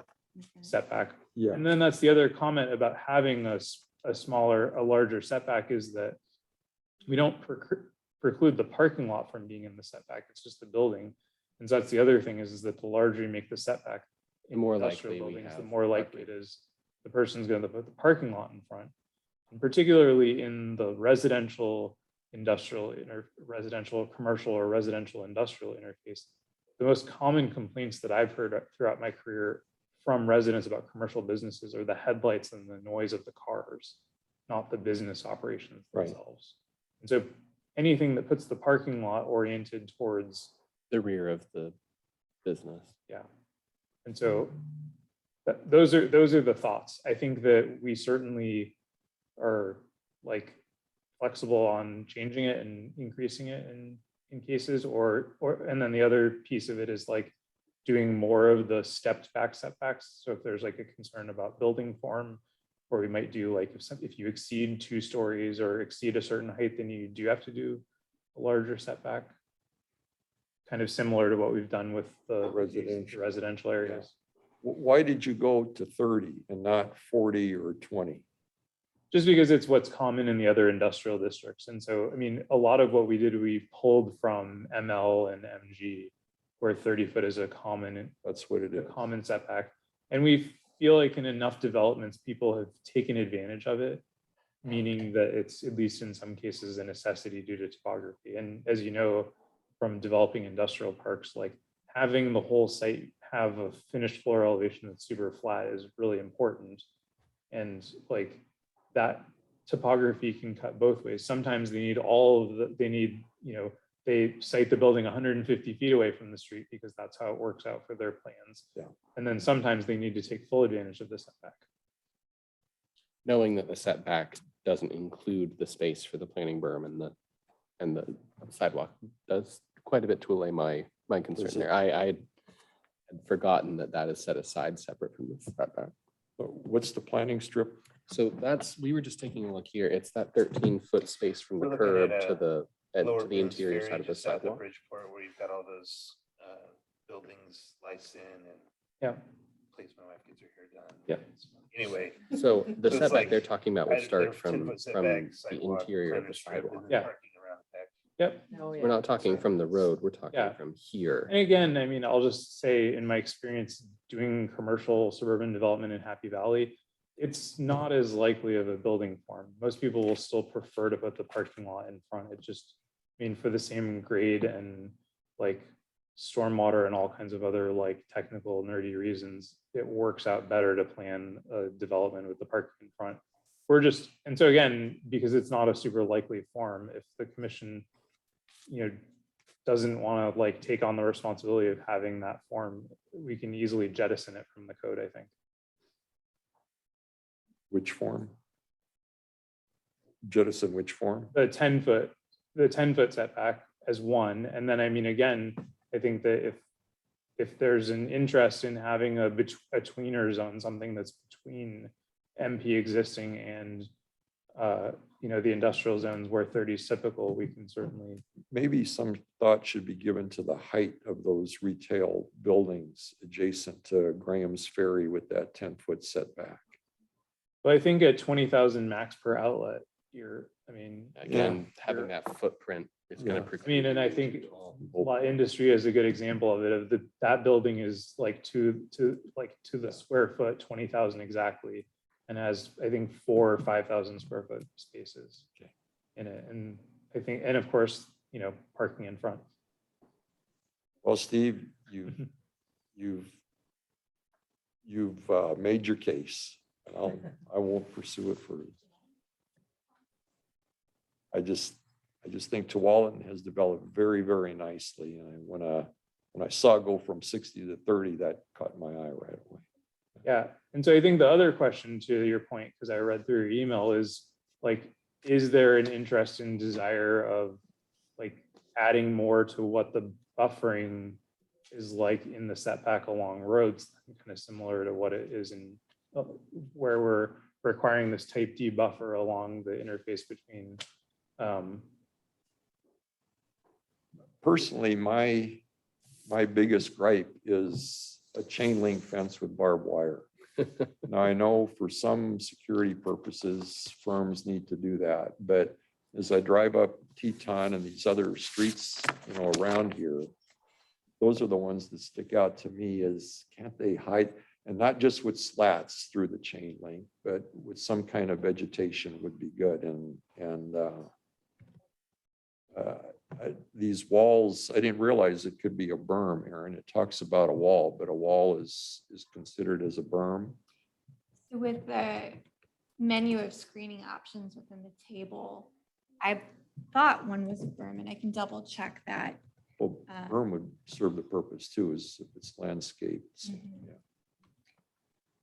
setback. Yeah. And then that's the other comment about having a larger setback, is that we don't preclude the parking lot from being in the setback. It's just the building. And so that's the other thing, is that the larger you make the setback The more industrial likely we buildings, the have more likely it is the person's going to put the parking lot in front. And particularly in the residential, industrial, residential, commercial, or residential industrial interface, the most common complaints that I've heard throughout my career from residents about commercial businesses are the headlights and the noise of the cars, not the business operations Right. themselves. And so anything that puts the parking lot oriented towards, The rear of the business. yeah. And so those are the thoughts. I think that we certainly are like flexible on changing it and increasing it in cases, and then the other piece of it is like doing more of the stepped back setbacks. So if there's like a concern about building form, or we might do like if you exceed 2 stories or exceed a certain height, then you do have to do a larger setback. Kind of similar to what we've done with the residential areas. Why did you go to 30 and not 40 or 20? Just because it's what's common in the other industrial districts. And so, a lot of what we did, we pulled from ML and MG, where 30 foot is a common That's what it is. setback. And we feel like in enough developments, people have taken advantage of it, meaning that it's, at least in some cases, a necessity due to topography. And as you know, from developing industrial parks, like having the whole site have a finished floor elevation that's super flat is really important. And like that topography can cut both ways. Sometimes they need they site the building 150 feet away from the street because that's how it works out for their plans. Yeah. And then sometimes they need to take full advantage of the setback. Knowing that the setback doesn't include the space for the planning berm and the sidewalk does quite a bit to allay my concern Does it? there. I had forgotten that is set aside separate from the setback. What's the planning strip? So we were just taking a look here. It's that 13-foot space from the We're looking curb at, to the Lower to the Boone's interior Ferry, side of the just south sidewalk. Bridgeport, where you've got all those buildings sliced in and Yeah. place my wife gets her hair done. Yeah. Anyway, So the So it's setback like they're talking about right would at start their from 10-foot setback, the sidewalk, interior of planter the strip, and sidewalk. then Yeah. parking around the back. Yep. Oh, yeah. We're not talking from the road. We're talking Yeah. from here. And again, I mean, I'll just say in my experience doing commercial suburban development in Happy Valley, it's not as likely of a building form. Most people will still prefer to put the parking lot in front. It just, I mean, for the same grade and like stormwater and all kinds of other like technical nerdy reasons, it works out better to plan a development with the parking in front. And so again, because it's not a super likely form, if the commission, doesn't want to like take on the responsibility of having that form, we can easily jettison it from the code, I think. Which form? Jettison which form? The 10-foot setback as one. And then, I mean, again, I think that if there's an interest in having a tweener zone, something that's between MP existing and the industrial zones where 30 is typical, we can certainly. Maybe some thought should be given to the height of those retail buildings adjacent to Graham's Ferry with that 10-foot setback. But I think at 20,000 max per outlet, Again, having that footprint is going Yeah. to and I think lot industry is a good example of it. That building is like to the square foot, 20,000 exactly, and has, I think, 4,000 or 5,000 square foot spaces in it. And I think, and of course, parking in front. Well, Steve, you've made your case. I won't pursue it further. I just think Tualatin has developed very, very nicely. And when I saw it go from 60 to 30, that caught my eye right away. Yeah. And so I think the other question to your point, because I read through your email, is like, is there an interest and desire of like adding more to what the buffering is like in the setback along roads, kind of similar to what it is in where we're requiring this type D buffer along the interface between. Personally, my biggest gripe is a chain link fence with barbed wire. Now, I know for some security purposes, firms need to do that, but as I drive up Teton and these other streets, around here, those are the ones that stick out to me as, can't they hide? And not just with slats through the chain link, but with some kind of vegetation would be good. These walls, I didn't realize it could be a berm, Aaron. It talks about a wall, but a wall is considered as a berm. So with the menu of screening options within the table, I thought one was a berm, and I can double check that. Well, berm would serve the purpose too, is if it's landscaped. So, yeah.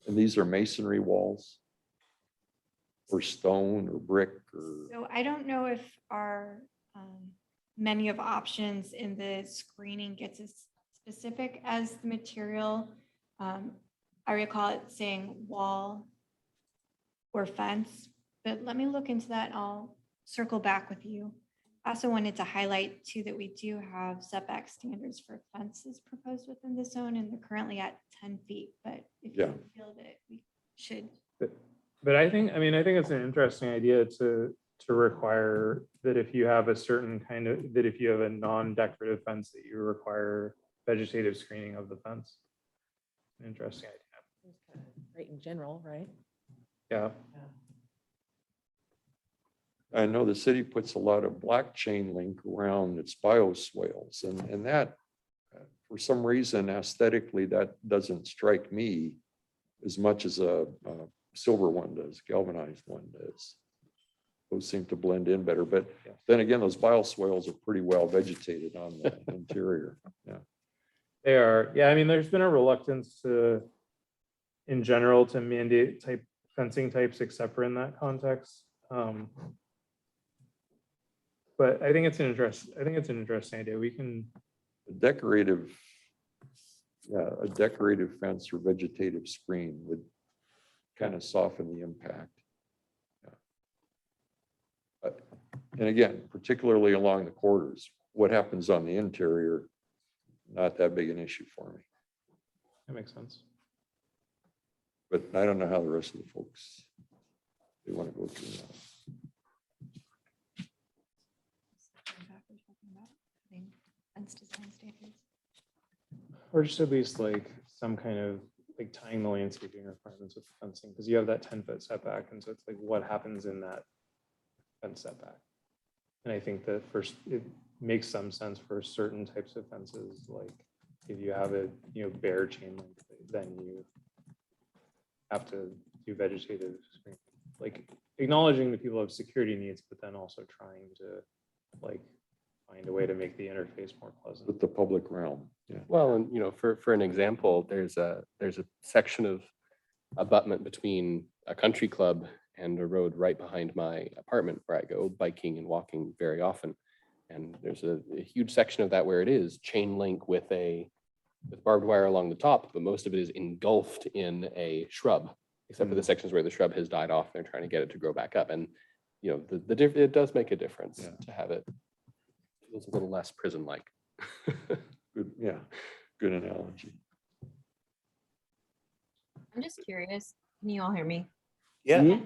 And these are masonry walls or stone or brick or. So I don't know if our menu of options in the screening gets as specific as the material. I recall it saying wall or fence, but let me look into that. I'll circle back with you. I also wanted to highlight too that we do have setback standards for fences proposed within the zone, and they're currently at 10 feet, but if Yeah. you feel that we should. But I think it's an interesting idea to require that if you have if you have a non-decorative fence, that you require vegetative screening of the fence. Interesting idea. Right in general, right? Yeah. I know the city puts a lot of black chain link around its bioswales, and that, for some reason aesthetically, that doesn't strike me as much as a silver one does, galvanized one does. Those seem to blend in better, but then again, those bioswales are pretty well vegetated on the interior. Yeah. They are, yeah, I mean, there's been a reluctance in general, to mandate fencing types, except for in that context. But I think it's an interesting idea. We can, A decorative fence or vegetative screen would kind of soften the impact. And again, particularly along the corridors, what happens on the interior, not that big an issue for me. that makes sense. But I don't know how the rest of the folks, they want to go through that. Fence design standards. Or just at least like some kind of like tying the landscaping requirements with fencing, because you have that 10-foot setback. And so it's like, what happens in that fence setback? And I think that first, it makes some sense for certain types of fences. Like if you have a, bare chain link, then you have to do vegetative screening. Like acknowledging that people have security needs, but then also trying to like find a way to make the interface more pleasant. With the public realm, yeah. Well, and for an example, there's a section of abutment between a country club and a road right behind my apartment where I go biking and walking very often. And there's a huge section of that where it is chain link with barbed wire along the top, but most of it is engulfed in a shrub, except for the sections where the shrub has died off. They're trying to get it to grow back up. And it does make a difference to have it. It's a little less prison-like. Good, yeah, good analogy. I'm just curious. Can you all hear me? Yeah.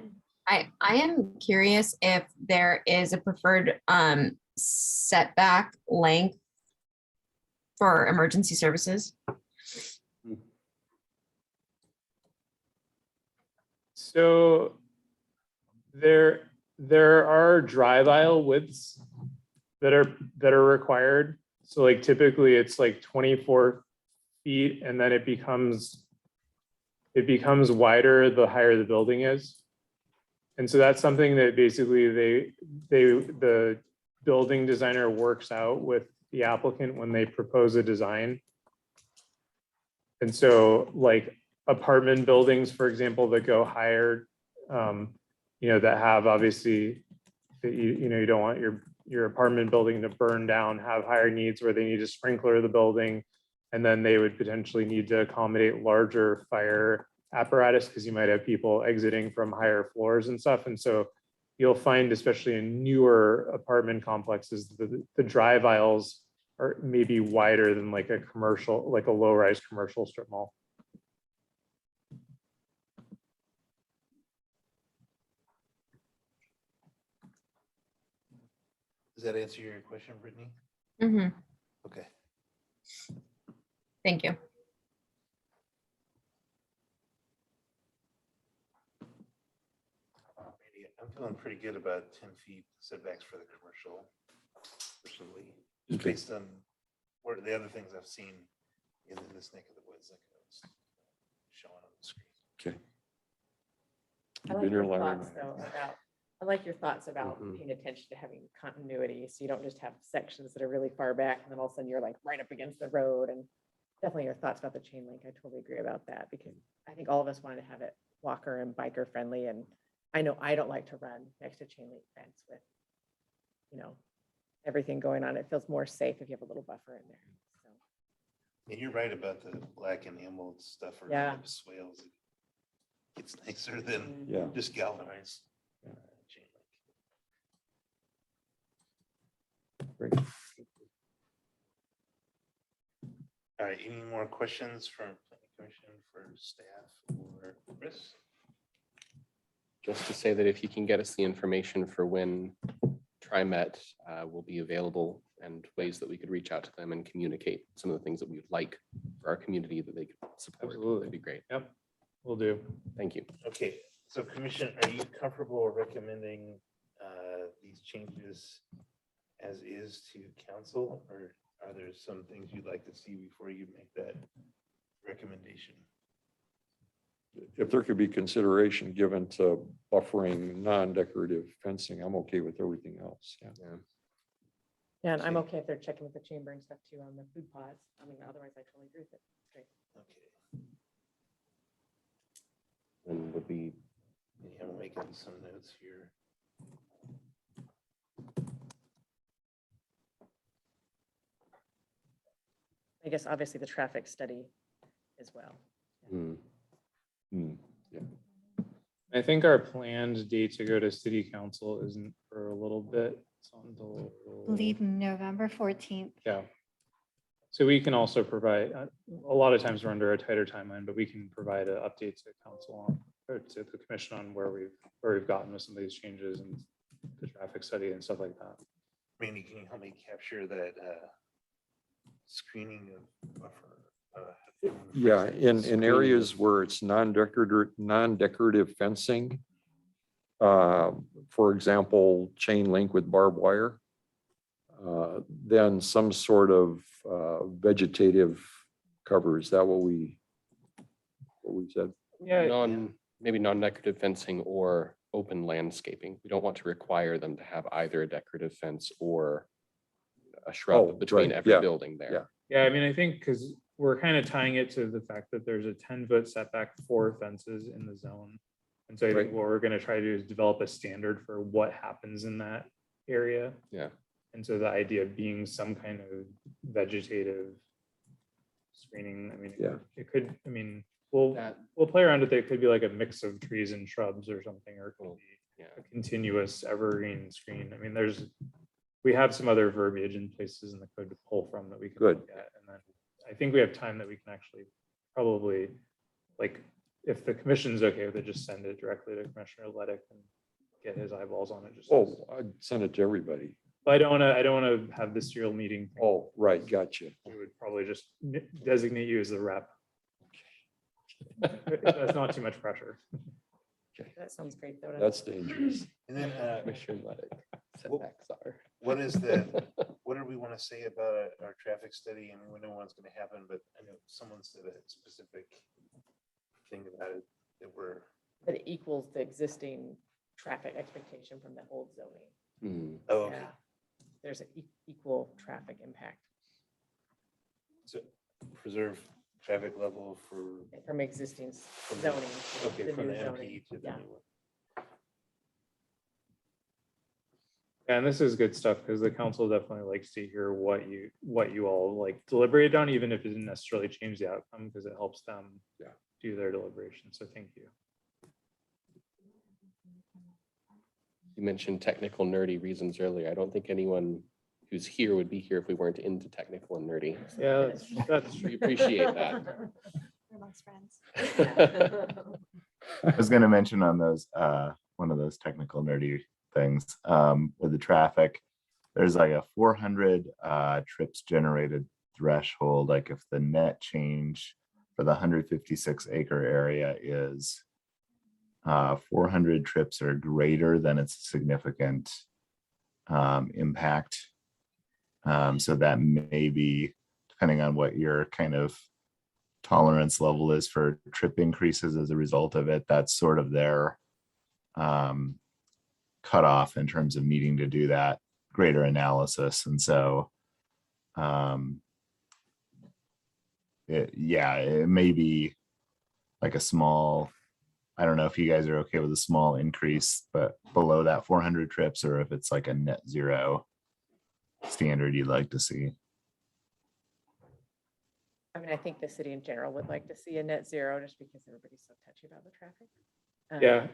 I am curious if there is a preferred setback length for emergency services. So there are drive aisle widths that are required. So like typically it's like 24 feet, and then it becomes wider the higher the building is. And so that's something that basically the building designer works out with the applicant when they propose a design. And so like apartment buildings, for example, that go higher, that have obviously that you don't want your apartment building to burn down, have higher needs where they need to sprinkler the building, and then they would potentially need to accommodate larger fire apparatus because you might have people exiting from higher floors and stuff. And so you'll find, especially in newer apartment complexes, the drive aisles are maybe wider than like a commercial, like a low-rise commercial strip mall. Does that answer your question, Brittany? Mm-hmm. Okay. Thank you. I'm feeling pretty good about 10 feet setbacks for the commercial, personally, Okay. based on what are the other things I've seen in this neck of the woods, like I was showing on the screen. Okay. I like your thoughts though about, I like your thoughts about paying attention to having continuity. So you don't just have sections that are really far back and then all of a sudden you're like right up against the road. And definitely your thoughts about the chain link. I totally agree about that, because I think all of us wanted to have it walker and biker friendly. And I know I don't like to run next to chain link fence with, everything going on. It feels more safe if you have a little buffer in there. So. And you're right about the black and emerald stuff around Yeah. the swales. It's nicer than Yeah. just galvanized chain link. Great. All right, any more questions from Planning Commission for staff or Chris? Just to say that if you can get us the information for when TriMet will be available and ways that we could reach out to them and communicate some of the things that we would like for our community that they could support, Absolutely. that'd be great. Yep, will do. Thank you. Okay, so Commission, are you comfortable recommending these changes as is to council, or are there some things you'd like to see before you make that recommendation? If there could be consideration given to buffering non-decorative fencing, I'm okay with everything else. Yeah. Yeah, and I'm okay if they're checking with the chamber and stuff too on the food pods. I mean, otherwise I totally agree with it. It's great. Okay. And would be, Yeah, I'm making some notes here. I guess obviously the traffic study as well. hmm, I think our planned date to go to city council isn't for a little bit. It's until. Leave November 14th. Yeah. So we can also provide, a lot of times we're under a tighter timeline, but we can provide an update to council on, or to the commission on where we've gotten with some of these changes and the traffic study and stuff like that. Randy, can you help me capture that screening of buffer? Yeah, in areas where it's non-decorative fencing, for example, chain link with barbed wire, then some sort of vegetative cover. Is that what we said? Yeah. maybe non-decorative fencing or open landscaping. We don't want to require them to have either a decorative fence or a Oh, shrub between right, every yeah, building there. yeah. Yeah, I mean, I think because we're kind of tying it to the fact that there's a 10-foot setback for fences in the zone. And so I think Right. what we're going to try to do is develop a standard for what happens in that area. Yeah. And so the idea being some kind of vegetative screening, I mean, Yeah. it could, I mean, we'll That- play around with it. It could be like a mix of trees and shrubs or something, or it could Cool. be Yeah. a continuous evergreen screen. I mean, we have some other verbiage in places in the code to pull from that we can Good. look at. And then I think we have time that we can actually probably, like, if the commission's okay with it, just send it directly to Commissioner Levick and get his eyeballs on it. Just, Oh, I'd send it to everybody. but I don't want to have this serial meeting thing. Oh, right, gotcha. We would probably just designate you as the rep. That's not too much pressure. That sounds great though. That's dangerous. And then Commissioner Levick setbacks are. what do we want to say about our traffic study? I mean, we know when it's going to happen, but I know someone said a specific thing about it that we're, That it equals the existing traffic expectation from the old zoning. Hmm. oh, okay. Yeah. There's an equal traffic impact So preserve traffic level for, from existing zoning. to okay, from new the zoning. MP to the Yeah. new one. And this is good stuff because the council definitely likes to hear what you all like deliberated on, even if it didn't necessarily change the outcome, because it helps them do their deliberation. So thank you. You mentioned technical nerdy reasons earlier. I don't think anyone who's here would be here if we weren't into technical and nerdy. Yeah, that's We appreciate that. We're amongst friends. I was going to mention on those, one of those technical nerdy things with the traffic, there's like a 400 trips generated threshold. Like if the net change for the 156 acre area is 400 trips or greater, then it's a significant impact. So that may be, depending on what your kind of tolerance level is for trip increases as a result of it, that's sort of their cutoff in terms of needing to do that greater analysis. And so it may be like a small, I don't know if you guys are okay with a small increase, but below that 400 trips, or if it's like a net zero standard you'd like to see. I mean, I think the city in general would like to see a net zero just because everybody's so touchy about the traffic. Yeah,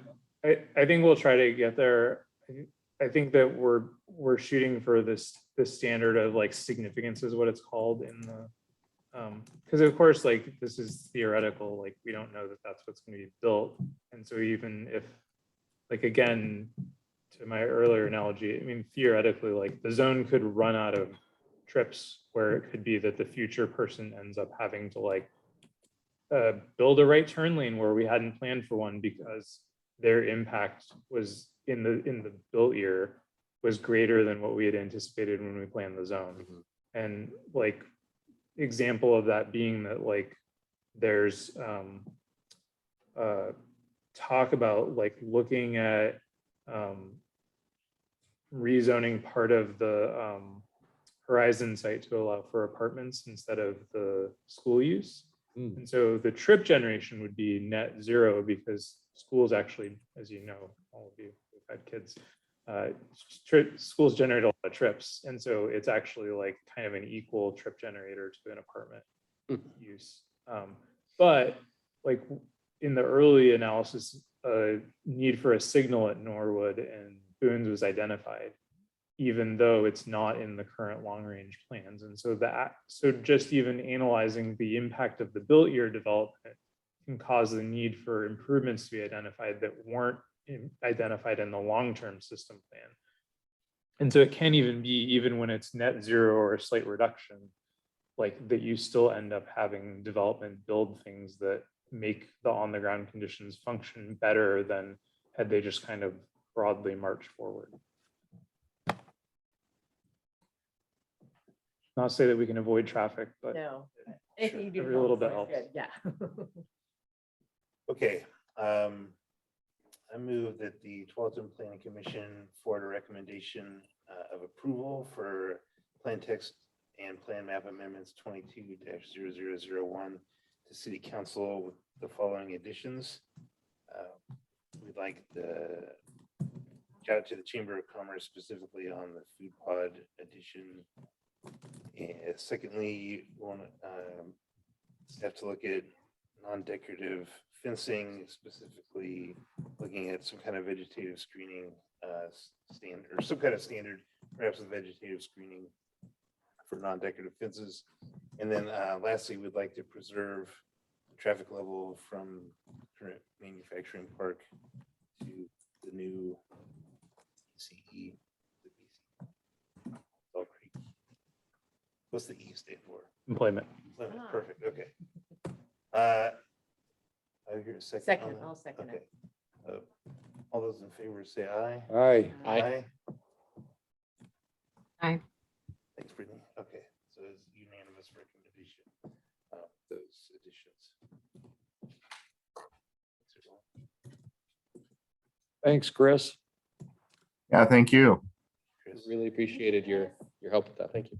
I think we'll try to get there. I think that we're shooting for this standard of like significance is what it's called in the, because of course, like this is theoretical, like we don't know that that's what's going to be built. And so even if, like, again, to my earlier analogy, I mean, theoretically, like the zone could run out of trips where it could be that the future person ends up having to like build a right turn lane where we hadn't planned for one because their impact was in the built year was greater than what we had anticipated when we planned the zone. Mhm. And like example of that being that like there's talk about like looking at rezoning part of the Horizon site to allow for apartments instead of the school use. And so the trip generation would be net zero because schools actually, as you know, all of you who've had kids, schools generate a lot of trips. And so it's actually like kind of an equal trip generator to an apartment use. But like in the early analysis, need for a signal at Norwood and Boone's was identified, even though it's not in the current long range plans. And so so just even analyzing the impact of the built year development can cause the need for improvements to be identified that weren't identified in the long-term system plan. And so it can even be, even when it's net zero or a slight reduction, like that you still end up having development build things that make the on the ground conditions function better than had they just kind of broadly marched forward. Not say that we can avoid traffic, but No, anything you do. every to little help bit is good, Yeah. Okay, I move that the Tualatin Planning Commission forward a recommendation of approval for plan text and plan map amendments 22-0001 to City Council with the following additions. We'd like the shout out to the Chamber of Commerce specifically on the food pod addition. And secondly, we want have to look at non-decorative fencing, specifically looking at some kind of vegetative screening standard, or some kind of standard, perhaps a vegetative screening for non-decorative fences. And then lastly, we'd like to preserve the traffic level from current manufacturing park to the new CE. What's the E stand for? employment. Employment. Ah. Perfect, okay. I hear a second. on Second, that? I'll second Okay. it. All those in favor say aye. Aye. Aye. Aye. Thanks, Brittany. Okay, so it's unanimous recommendation, those additions. Thanks, Chris. Yeah, thank you. Chris. Really appreciated your help with that. Thank you.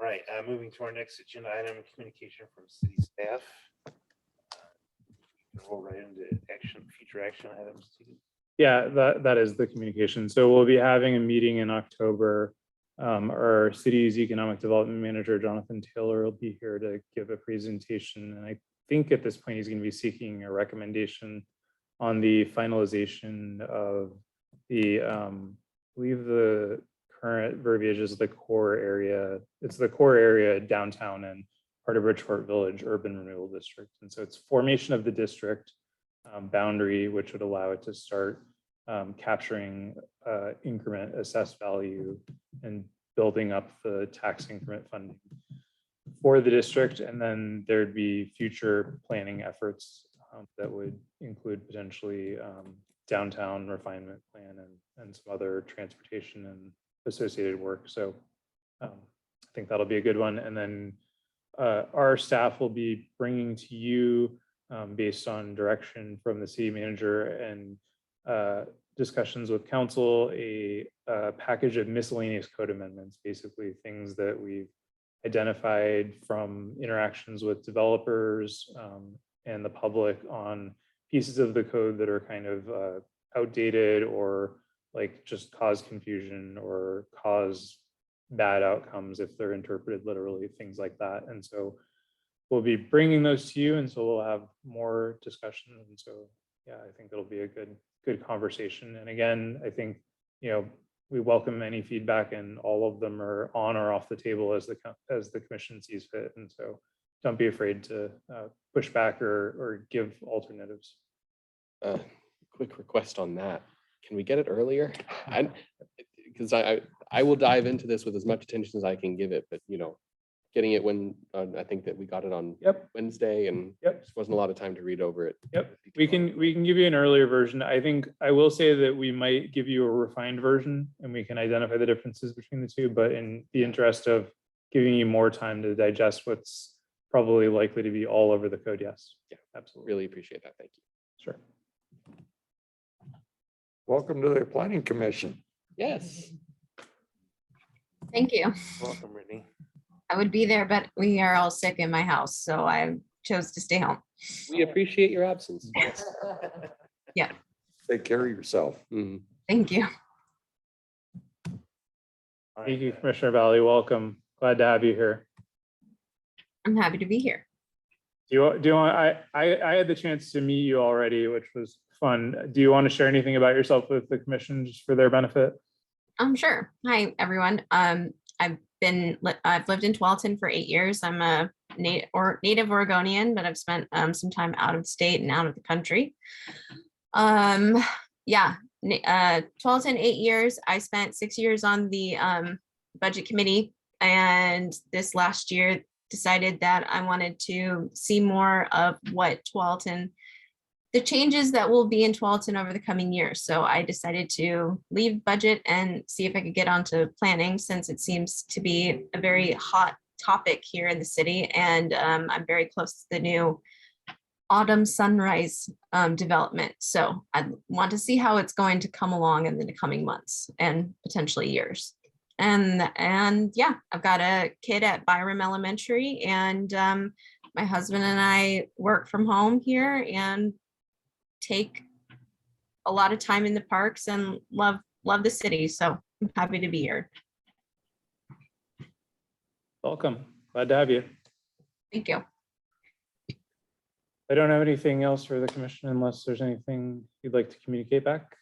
All right, moving to our next agenda item, communication from city staff. Roll right into action, future action items. Yeah, that is the communication. So we'll be having a meeting in October. Our city's economic development manager, Jonathan Taylor, will be here to give a presentation. And I think at this point, he's going to be seeking a recommendation on the finalization of the, I believe the current verbiage is the core area. It's the core area downtown and part of Bridgeport Village Urban Renewal District. And so it's formation of the district boundary, which would allow it to start capturing increment assessed value and building up the tax increment funding for the district. And then there'd be future planning efforts that would include potentially downtown refinement plan and some other transportation and associated work. So I think that'll be a good one. And then our staff will be bringing to you based on direction from the city manager and discussions with council, a package of miscellaneous code amendments, basically things that we've identified from interactions with developers and the public on pieces of the code that are kind of outdated or like just cause confusion or cause bad outcomes if they're interpreted literally, things like that. And so we'll be bringing those to you, and so we'll have more discussion. And so, yeah, I think it'll be a good conversation. And again, I think, you know, we welcome any feedback, and all of them are on or off the table as the commission sees fit. And so don't be afraid to push back or give alternatives. Quick request on that. Can we get it earlier? Because I will dive into this with as much attention as I can give it, but you know, getting it when, I think that we got it on Yep, Wednesday and yep. just wasn't a lot of time to read over it. Yep, we can give you an earlier version. I think I will say that we might give you a refined version and we can identify the differences between the two, but in the interest of giving you more time to digest what's probably likely to be all over the code, yes. Yeah. Absolutely. Really appreciate that. Thank you. Sure. Welcome to the Planning Commission. Yes. Thank you. Welcome, Brittany. I would be there, but we are all sick in my house, so I chose to stay home. We appreciate your absence. Take care of yourself. Mhm. Thank you. All Thank you, right, Commissioner Valley. Welcome. Glad to have you here. I'm happy to be here. Do you want, I had the chance to meet you already, which was fun. Do you want to share anything about yourself with the commission just for their benefit? I'm sure. Hi, everyone. I've lived in Tualatin for 8 years. I'm a native Oregonian, but I've spent some time out of state and out of the country. Yeah, Tualatin 8 years. I spent 6 years on the budget committee, and this last year decided that I wanted to see more of what Tualatin, the changes that will be in Tualatin over the coming years. So I decided to leave budget and see if I could get onto planning, since it seems to be a very hot topic here in the city. And I'm very close to the new Autumn Sunrise development. So I want to see how it's going to come along in the coming months and potentially years. And yeah, I've got a kid at Byram Elementary, and my husband and I work from home here and take a lot of time in the parks and love the city. So I'm happy to be here. Welcome. Glad to have you. Thank you. I don't have anything else for the commission unless there's anything you'd like to communicate back.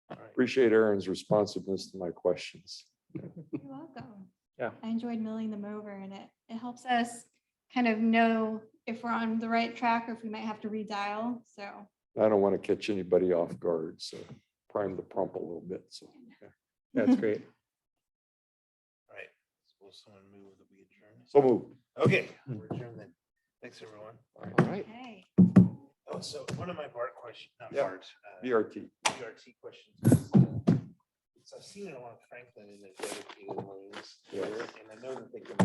all right. Appreciate Aaron's responsiveness to my questions. You're welcome. Yeah. I enjoyed milling them over, and it helps us kind of know if we're on the right track or if we might have to redial. So I don't want to catch anybody off guard, so prime the pump a little bit. So That's great. All right. So will someone move that we adjourn? so move. Okay, we're adjourned then. Thanks, everyone. All right. hey, Oh, so one of my BART questions, not Yeah. BART, BRT. BRT questions. is, So I've seen it along Franklin in the dedicated lanes, Yeah. and I know that they can